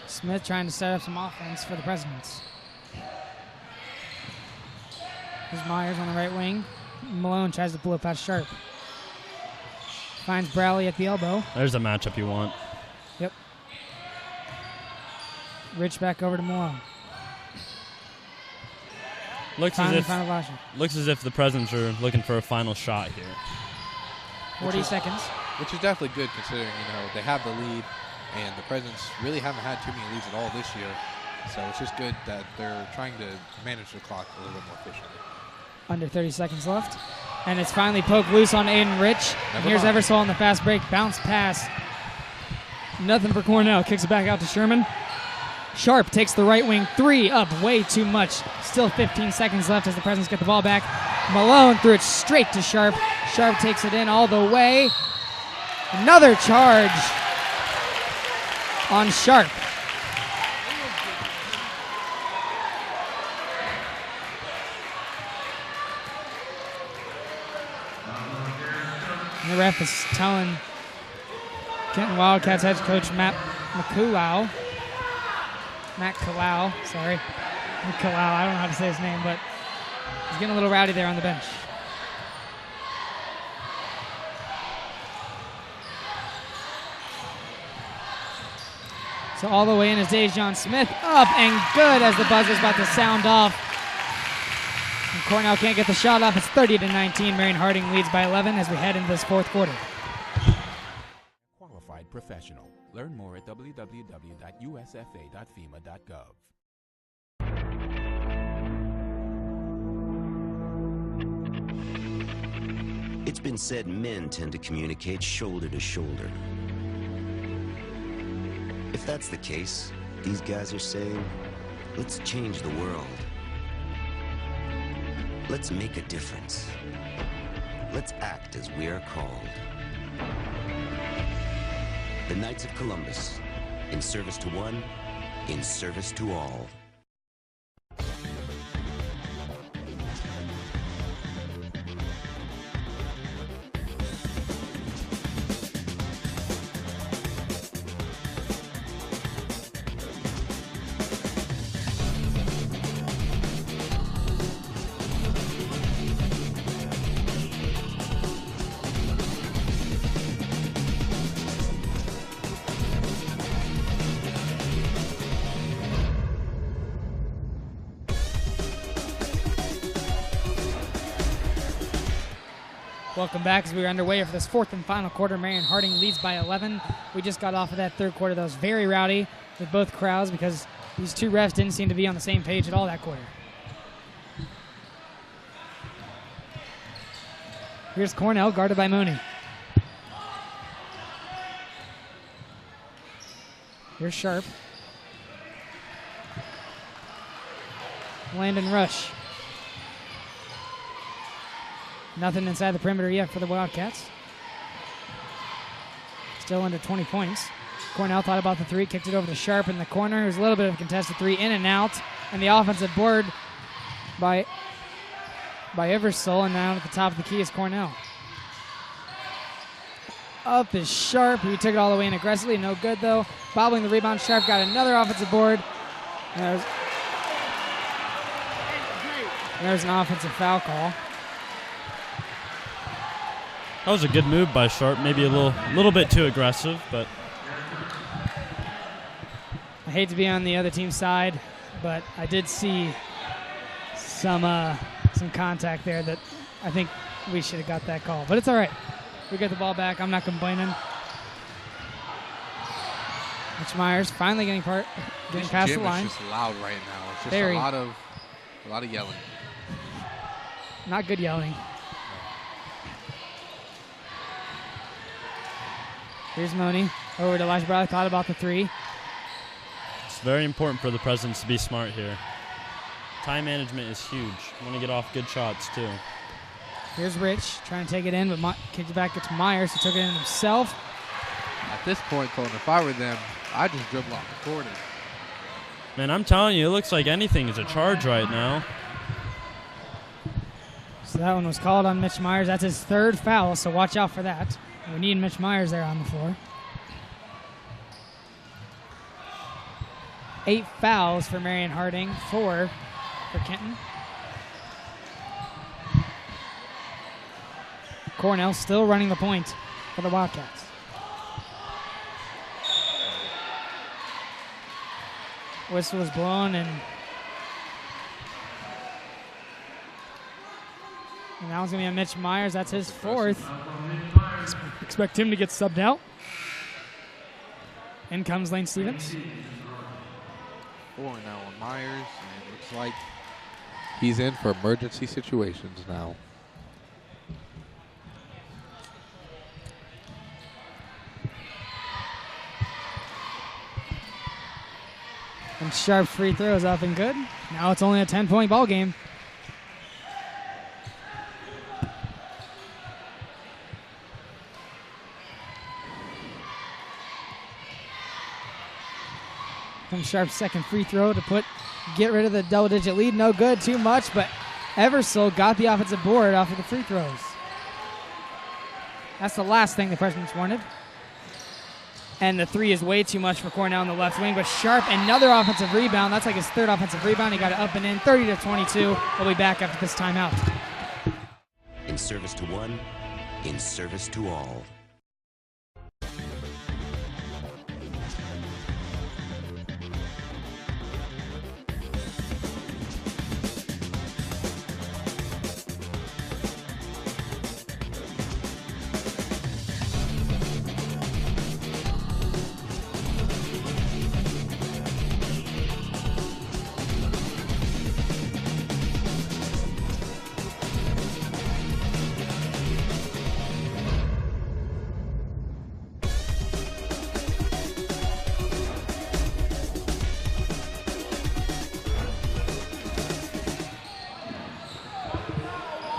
Smith trying to set up some offense for the Presidents. Here's Myers on the right wing. Malone tries to pull it past Sharp. Finds Browley at the elbow. There's a matchup you want. Yep. Rich back over to Malone. Looks as if the Presidents are looking for a final shot here. 40 seconds. Which is definitely good considering, they have the lead, and the Presidents really haven't had too many leads at all this year. So it's just good that they're trying to manage the clock a little bit more efficiently. Under 30 seconds left. And it's finally poked loose on Aiden Rich. And here's Eversole on the fast break. Bounce pass. Nothing for Cornell. Kicks it back out to Sherman. Sharp takes the right wing three up way too much. Still 15 seconds left as the Presidents get the ball back. Malone threw it straight to Sharp. Sharp takes it in all the way. Another charge on Sharp. The ref is telling Kenton Wildcats head coach Matt Kalau, sorry. Kalau, I don't know how to say his name, but he's getting a little rowdy there on the bench. So all the way in is Dejon Smith, up and good as the buzzer's about to sound off. And Cornell can't get the shot off. It's 30-19. Marion Harding leads by 11 as we head into this fourth quarter. Qualified professional. Learn more at www.usfa.fema.gov. It's been said men tend to communicate shoulder to shoulder. If that's the case, these guys are saying, let's change the world. Let's make a difference. Let's act as we are called. The Knights of Columbus, in service to one, in service to all. Welcome back as we are underway for this fourth and final quarter. Marion Harding leads by 11. We just got off of that third quarter that was very rowdy with both crowds because these two refs didn't seem to be on the same page at all that quarter. Here's Cornell guarded by Mooney. Here's Sharp. Landon Rush. Nothing inside the perimeter yet for the Wildcats. Still under 20 points. Cornell thought about the three, kicked it over to Sharp in the corner. There's a little bit of a contested three, in and out. And the offensive board by Eversole, and now at the top of the key is Cornell. Up is Sharp, who took it all the way in aggressively. No good, though. Bobbling the rebound. Sharp got another offensive board. And there's an offensive foul call. That was a good move by Sharp. Maybe a little bit too aggressive, but I hate to be on the other team's side, but I did see some contact there that I think we should have got that call. But it's all right. We get the ball back. I'm not complaining. Mitch Myers finally getting past the line. It's just loud right now. It's just Very. a lot of yelling. Not good yelling. Here's Mooney over to Elijah Bradley. Thought about the three. it's very important for the Presidents to be smart here. Time management is huge. You want to get off good shots, too. Here's Rich trying to take it in, but kicked it back to Myers, who took it in himself. At this point, Colton, if I were them, I'd just dribble off the corner. Man, I'm telling you, it looks like anything is a charge right now. So that one was called on Mitch Myers. That's his third foul, so watch out for that. We need Mitch Myers there on the floor. 8 fouls for Marion Harding, 4 for Kenton. Cornell still running the point for the Wildcats. Whistle was blown, and now it's going to be a Mitch Myers. That's his 4th. Expect him to get subbed out. In comes Lane Stevens. 4 now on Myers, and it looks like he's in for emergency situations now. And Sharp free throws up and good. Now it's only a 10-point ball game. From Sharp's second free throw to get rid of the double-digit lead. No good, too much, but Eversole got the offensive board off of the free throws. That's the last thing the Presidents wanted. And the three is way too much for Cornell on the left wing, but Sharp, another offensive rebound. That's like his 3rd offensive rebound. He got it up and in, 30-22. We'll be back after this timeout. In service to one, in service to all.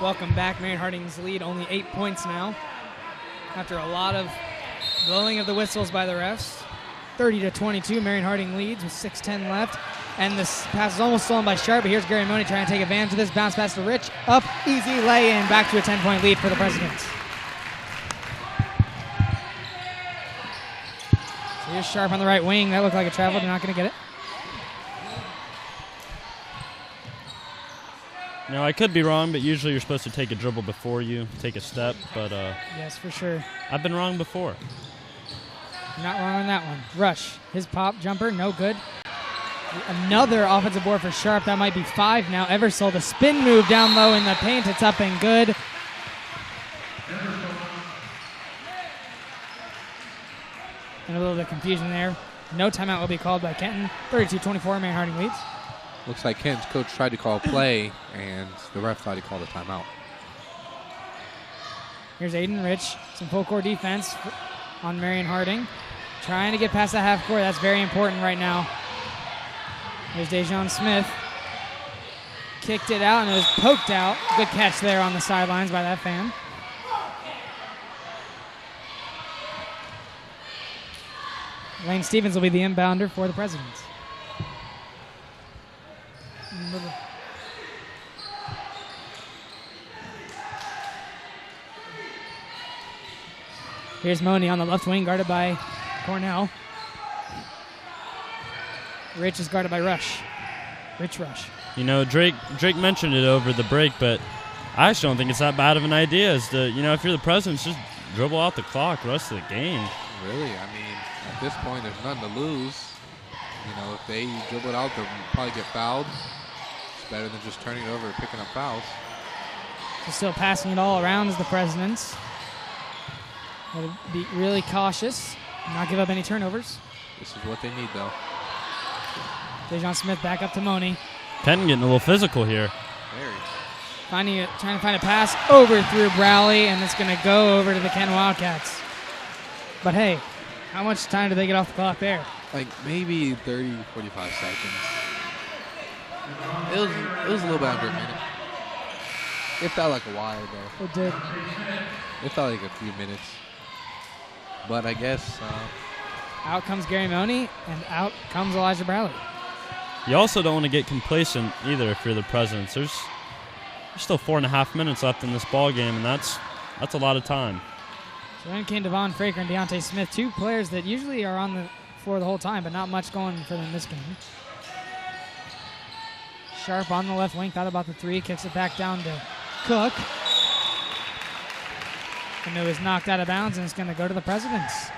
Welcome back. Marion Harding's lead only 8 points now after a lot of blowing of the whistles by the refs. 30-22, Marion Harding leads with 6:10 left. And this pass is almost stolen by Sharp, but here's Gary Money trying to take advantage of this. Bounce pass to Rich. Up, easy lay-in. Back to a 10-point lead for the Presidents. So here's Sharp on the right wing. That looked like a travel. They're not going to get it. Now, I could be wrong, but usually you're supposed to take a dribble before you take a step. But yes, for sure. I've been wrong before. You're not wrong on that one. Rush. His pop jumper, no good. Another offensive board for Sharp. That might be 5 now. Eversole, the spin move down low in the paint. It's up and good. And a little bit of confusion there. No timeout will be called by Kenton. 32-24, Marion Harding leads. Looks like Kenton's coach tried to call a play, and the ref thought he called a timeout. Here's Aiden Rich. Some full court defense on Marion Harding. Trying to get past that half court. That's very important right now. There's Dejon Smith. Kicked it out, and it was poked out. Good catch there on the sidelines by that fan. Lane Stevens will be the inbounder for the Presidents. Here's Money on the left wing, guarded by Cornell. Rich is guarded by Rush. Rich Rush. You know, Drake mentioned it over the break, but I actually don't think it's that bad of an idea. Is to, if you're the Presidents, just dribble out the clock the rest of the game. Really? I mean, at this point, there's nothing to lose. If they dribble it out, they'll probably get fouled. It's better than just turning it over and picking up fouls. So still passing it all around as the Presidents. Got to be really cautious, not give up any turnovers. This is what they need, though. Dejon Smith back up to Money. Kenton getting a little physical here. Very. Trying to find a pass over through Browley, and it's going to go over to the Ken Wildcats. But hey, how much time did they get off the clock there? Like maybe 30, 45 seconds. It was a little bit under a minute. It felt like a while, though. It did. It felt like a few minutes. But I guess... out comes Gary Money, and out comes Elijah Browley. You also don't want to get complacent either if you're the Presidents. There's still 4.5 minutes left in this ball game, and that's a lot of time. So in came Devon Fraker and Deontay Smith, 2 players that usually are on the floor the whole time, but not much going for them this game. Sharp on the left wing, thought about the 3, kicks it back down to Cook. And it was knocked out of bounds, and it's going to go to the Presidents.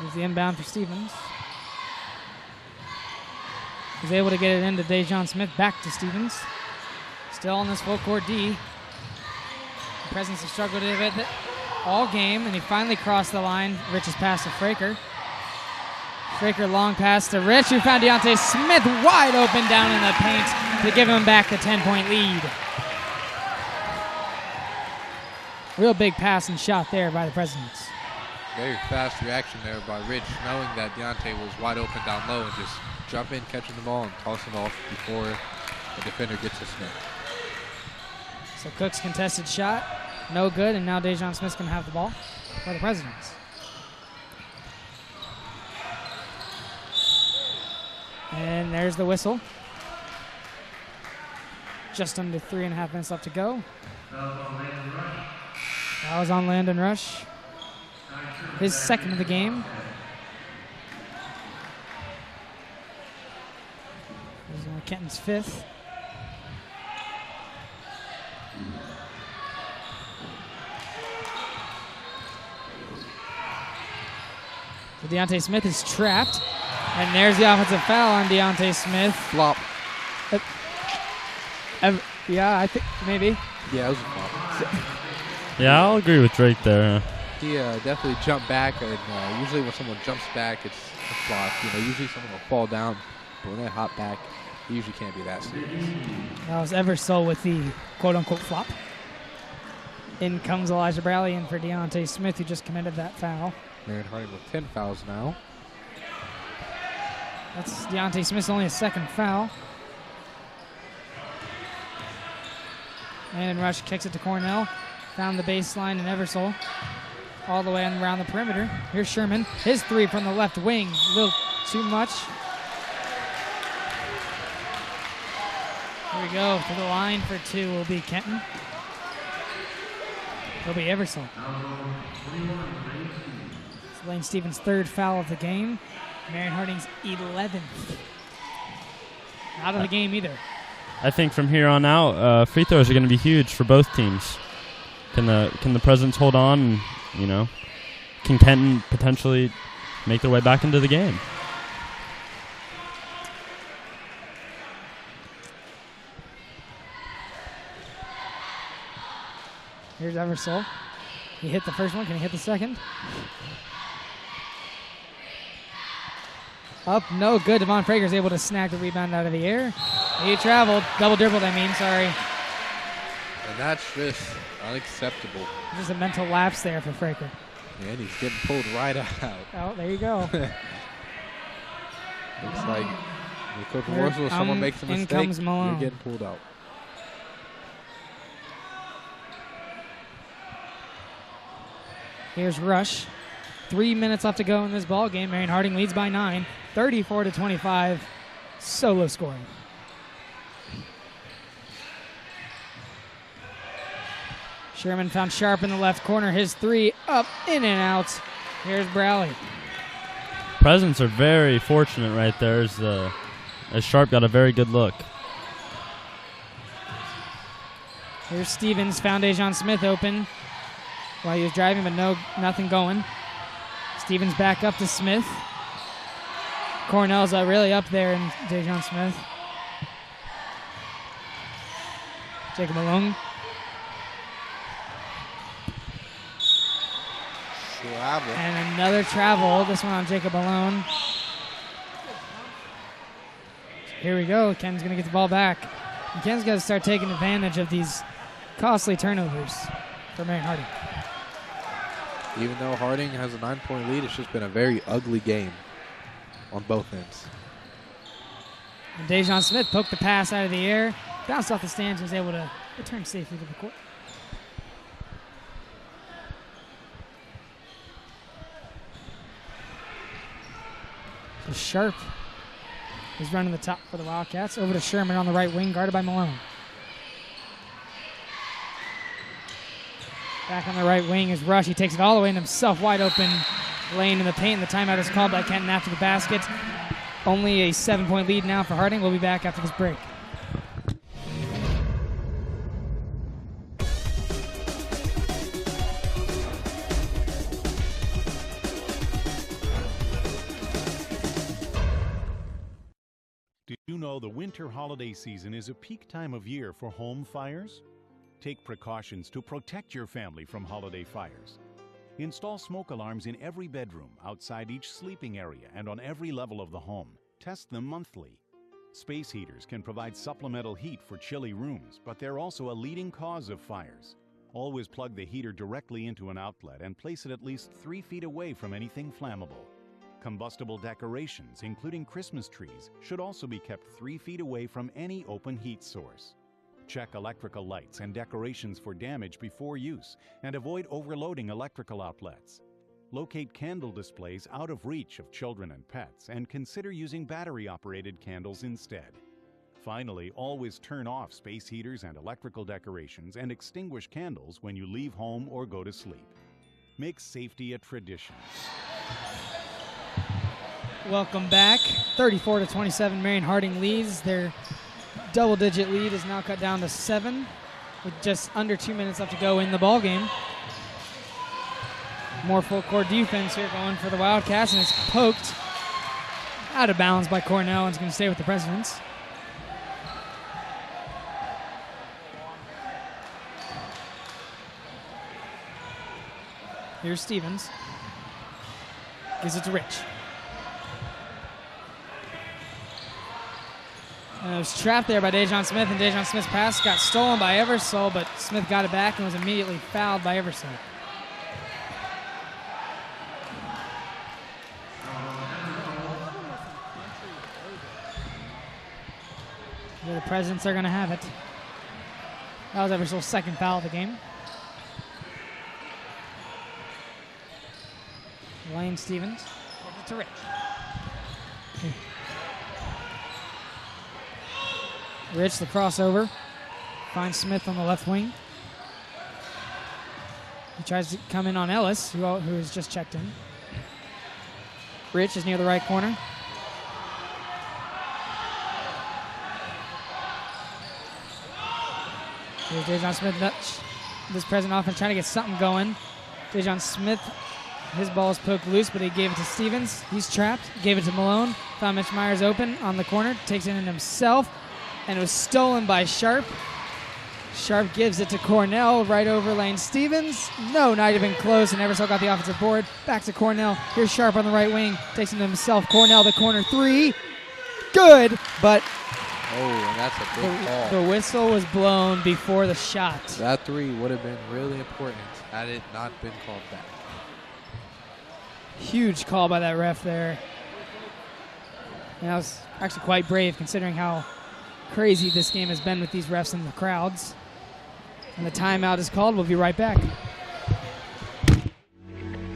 Here's the inbound for Stevens. He's able to get it into Dejon Smith, back to Stevens. Still on this full court D. The Presidents have struggled with it all game, and he finally crossed the line. Rich's pass to Fraker. Fraker long pass to Rich, who found Deontay Smith wide open down in the paint to give him back the 10-point lead. Real big pass and shot there by the Presidents. Very fast reaction there by Rich, knowing that Deontay was wide open down low, and just jump in, catching the ball, and tossing it off before the defender gets to Smith. So Cook's contested shot, no good, and now Dejon Smith's going to have the ball for the Presidents. And there's the whistle. Just under 3.5 minutes left to go. That was on Landon Rush. His second of the game. This is Kenton's 5th. So Deontay Smith is trapped. And there's the offensive foul on Deontay Smith. Flop. Yeah, I think maybe. Yeah, it was a flop. Yeah, I'll agree with Drake there. He definitely jumped back, and usually when someone jumps back, it's a flop. Usually someone will fall down, but when they hop back, it usually can't be that serious. That was Eversole with the quote-unquote flop. In comes Elijah Browley in for Deontay Smith, who just committed that foul. Marion Harding with 10 fouls now. That's Deontay Smith's only a second foul. And Rush kicks it to Cornell. Found the baseline in Eversole. All the way around the perimeter. Here's Sherman. His three from the left wing. A little too much. Here we go. To the line for two will be Kenton. It'll be Eversole. It's Lane Stevens' third foul of the game. Marion Harding's 11th. Not of the game either. I think from here on out, free throws are going to be huge for both teams. Can the Presidents hold on? And, you know, can Kenton potentially make their way back into the game? Here's Eversole. He hit the first one. Can he hit the second? Up, no good. Devon Prager's able to snag the rebound out of the air. He traveled. Double dribbled, sorry. And that's just unacceptable. Just a mental lapse there for Fraker. And he's getting pulled right out. Oh, there you go. Looks like the Coach Warsaw, if someone makes a mistake, you're getting pulled out. Here's Rush. 3 minutes left to go in this ball game. Marion Harding leads by 9, 34-25. Solo scoring. Sherman found Sharp in the left corner. His three up, in and out. Here's Browley. Presidents are very fortunate right there as Sharp got a very good look. Here's Stevens. Found Dejon Smith open while he was driving, but nothing going. Stevens back up to Smith. Cornell's really up there in Dejon Smith. Jacob Malone. Travel. And another travel. This one on Jacob Malone. Here we go. Ken's going to get the ball back. And Ken's got to start taking advantage of these costly turnovers for Marion Harding. Even though Harding has a 9-point lead, it's just been a very ugly game on both ends. And Dejon Smith poked the pass out of the air, bounced off the stands, and was able to return safely to the court. So Sharp is running the top for the Wildcats. Over to Sherman on the right wing, guarded by Malone. Back on the right wing is Rush. He takes it all the way in himself, wide open lane in the paint. The timeout is called by Kenton after the basket. Only a 7-point lead now for Harding. We'll be back after this break. Did you know the winter holiday season is a peak time of year for home fires? Take precautions to protect your family from holiday fires. Install smoke alarms in every bedroom, outside each sleeping area, and on every level of the home. Test them monthly. Space heaters can provide supplemental heat for chilly rooms, but they're also a leading cause of fires. Always plug the heater directly into an outlet and place it at least 3 feet away from anything flammable. Combustible decorations, including Christmas trees, should also be kept 3 feet away from any open heat source. Check electrical lights and decorations for damage before use and avoid overloading electrical outlets. Locate candle displays out of reach of children and pets and consider using battery-operated candles instead. Finally, always turn off space heaters and electrical decorations and extinguish candles when you leave home or go to sleep. Make safety a tradition. Welcome back. 34-27, Marion Harding leads. Their double-digit lead is now cut down to 7 with just under 2 minutes left to go in the ball game. More full-court defense here going for the Wildcats, and it's poked out of bounds by Cornell, and it's going to stay with the Presidents. Here's Stevens. Gives it to Rich. It was trapped there by Dejon Smith, and Dejon Smith's pass got stolen by Eversole, but Smith got it back and was immediately fouled by Eversole. The Presidents are going to have it. That was Eversol's second foul of the game. Lane Stevens gives it to Rich. Rich, the crossover, finds Smith on the left wing. He tries to come in on Ellis, who has just checked in. Rich is near the right corner. Here's Dejon Smith. This present offense trying to get something going. Dejon Smith, his ball is poked loose, but he gave it to Stevens. He's trapped. Gave it to Malone. Found Mitch Myers open on the corner. Takes it in himself. And it was stolen by Sharp. Sharp gives it to Cornell right over Lane Stevens. No, not even close, and Eversole got the offensive board. Back to Cornell. Here's Sharp on the right wing. Takes it to himself. Cornell, the corner three. Good, but and that's a big call. The whistle was blown before the shot. That three would have been really important had it not been called back. Huge call by that ref there. And that was actually quite brave considering how crazy this game has been with these refs in the crowds. And the timeout is called. We'll be right back.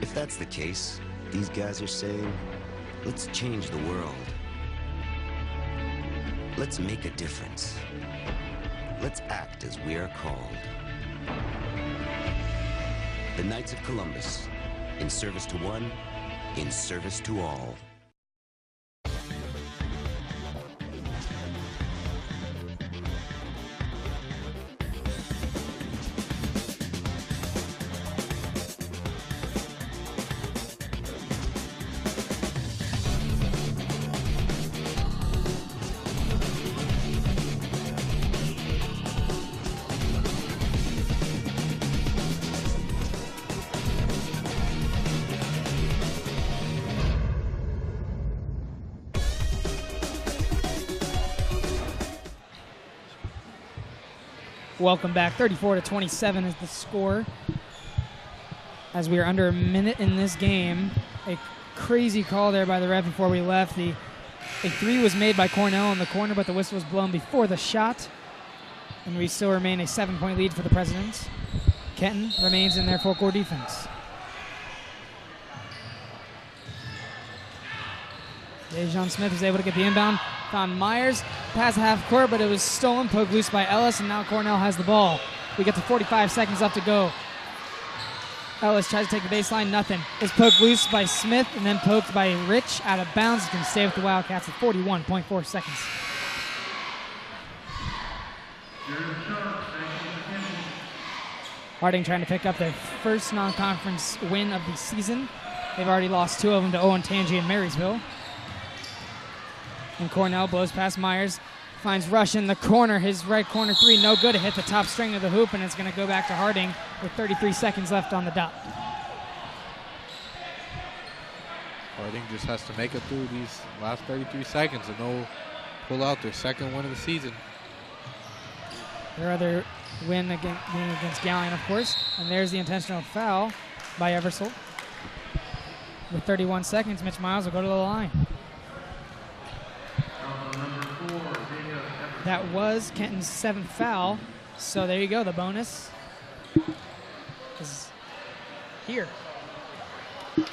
If that's the case, these guys are saying, let's change the world. Let's make a difference. Let's act as we are called. The Knights of Columbus, in service to one, in service to all. Welcome back. 34-27 is the score. As we are under a minute in this game, a crazy call there by the ref before we left. A three was made by Cornell in the corner, but the whistle was blown before the shot. And we still remain a 7-point lead for the Presidents. Kenton remains in their full-court defense. Dejon Smith was able to get the inbound. Found Myers, pass half court, but it was stolen, poked loose by Ellis, and now Cornell has the ball. We get to 45 seconds left to go. Ellis tries to take the baseline, nothing. It's poked loose by Smith and then poked by Rich out of bounds. He can stay with the Wildcats at 41.4 seconds. Harding trying to pick up their first non-conference win of the season. They've already lost two of them to Owen Tangi and Marysville. And Cornell blows past Myers, finds Rush in the corner. His right corner three, no good. It hit the top string of the hoop, and it's going to go back to Harding with 33 seconds left on the dot. Harding just has to make it through these last 33 seconds and they'll pull out their second win of the season. Their other win against Gallion, of course. And there's the intentional foul by Eversole. With 31 seconds, Mitch Miles will go to the line. That was Kenton's 7th foul. So there you go. The bonus is here. So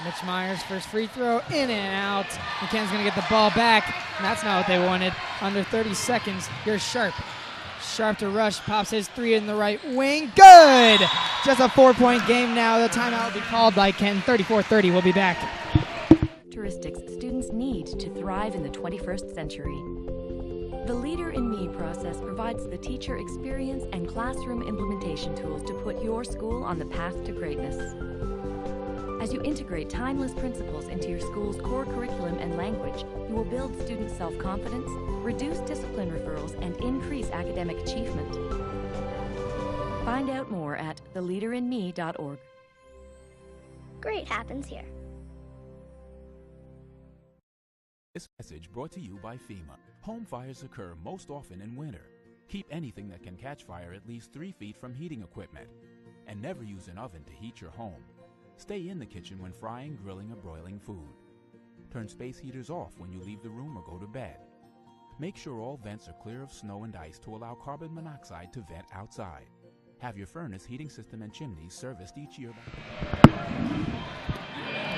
Mitch Myers, first free throw, in and out. And Kenton's going to get the ball back. And that's not what they wanted. Under 30 seconds, here's Sharp. Sharp to Rush, pops his three in the right wing. Good! Just a 4-point game now. The timeout will be called by Kenton. 34-30. We'll be back. Characteristics students need to thrive in the 21st century. The Leader in Me process provides the teacher experience and classroom implementation tools to put your school on the path to greatness. As you integrate timeless principles into your school's core curriculum and language, you will build student self-confidence, reduce discipline referrals, and increase academic achievement. Find out more at theleaderinme.org. Great happens here. This message brought to you by FEMA. Home fires occur most often in winter. Keep anything that can catch fire at least 3 feet from heating equipment. And never use an oven to heat your home. Stay in the kitchen when frying, grilling, or broiling food. Turn space heaters off when you leave the room or go to bed. Make sure all vents are clear of snow and ice to allow carbon monoxide to vent outside. Have your furnace, heating system, and chimneys serviced each year.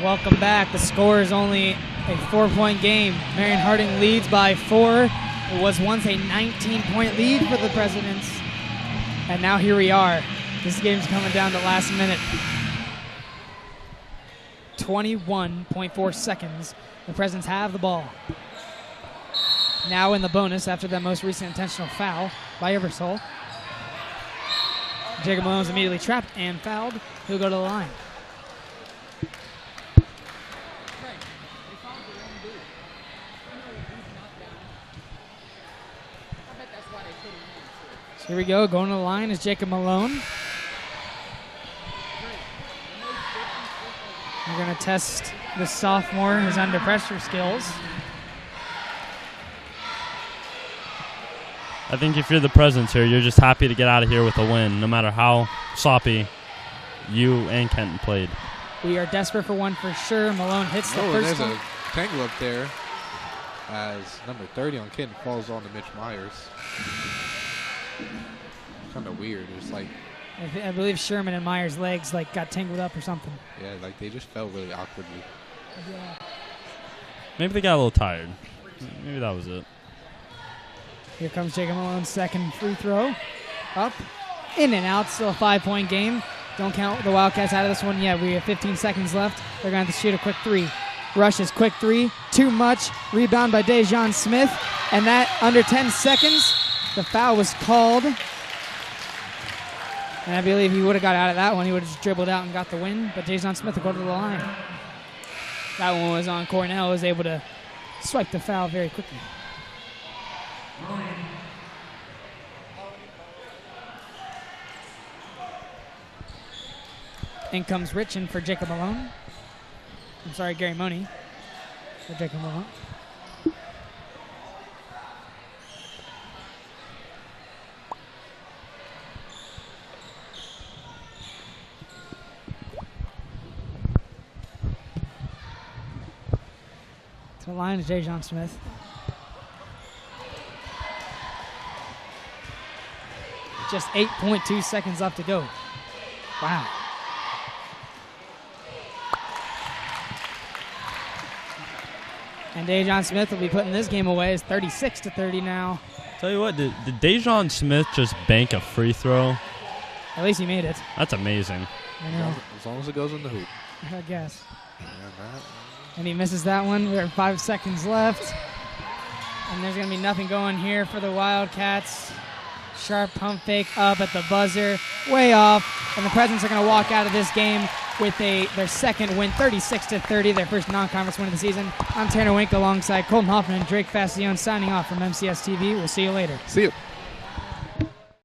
Welcome back. The score is only a 4-point game. Marion Harding leads by 4. It was once a 19-point lead for the Presidents. And now here we are. This game's coming down to last minute. 21.4 seconds. The Presidents have the ball. Now in the bonus after that most recent intentional foul by Eversole. Jacob Malone's immediately trapped and fouled. He'll go to the line. So here we go. Going to the line is Jacob Malone. We're going to test the sophomore, his under pressure skills. I think if you're the Presidents here, you're just happy to get out of here with a win, no matter how sloppy you and Kenton played. We are desperate for one for sure. Malone hits the first one. There's a tangle up there as number 30 on Kenton falls on to Mitch Myers. Kind of weird. It's like I believe Sherman and Myers' legs got tangled up or something. Yeah, they just fell really awkwardly. Yeah. Maybe they got a little tired. Maybe that was it. Here comes Jacob Malone's second free throw. Up, in and out. Still a 5-point game. Don't count the Wildcats out of this one yet. We have 15 seconds left. They're going to have to shoot a quick three. Rush's quick three. Too much. Rebound by Dejon Smith. And that under 10 seconds. The foul was called. And I believe he would have got out of that one. He would have just dribbled out and got the win. But Dejon Smith will go to the line. That one was on Cornell. Was able to swipe the foul very quickly. In comes Richin for Jacob Malone. I'm sorry, Gary Money for Jacob Malone. To the line is Dejon Smith. Just 8.2 seconds left to go. Wow. And Dejon Smith will be putting this game away. It's 36-30 now. Tell you what, did Dejon Smith just bank a free throw? At least he made it. That's amazing. I know. As long as it goes in the hoop. I guess. Yeah, And he misses that one. We have 5 seconds left. And there's going to be nothing going here for the Wildcats. Sharp pump fake up at the buzzer. Way off. And the Presidents are going to walk out of this game with their second win, 36-30, their first non-conference win of the season. I'm Tanner Wink alongside Colton Hoffman and Drake Fastione signing off from MCS TV. We'll see you later. See you.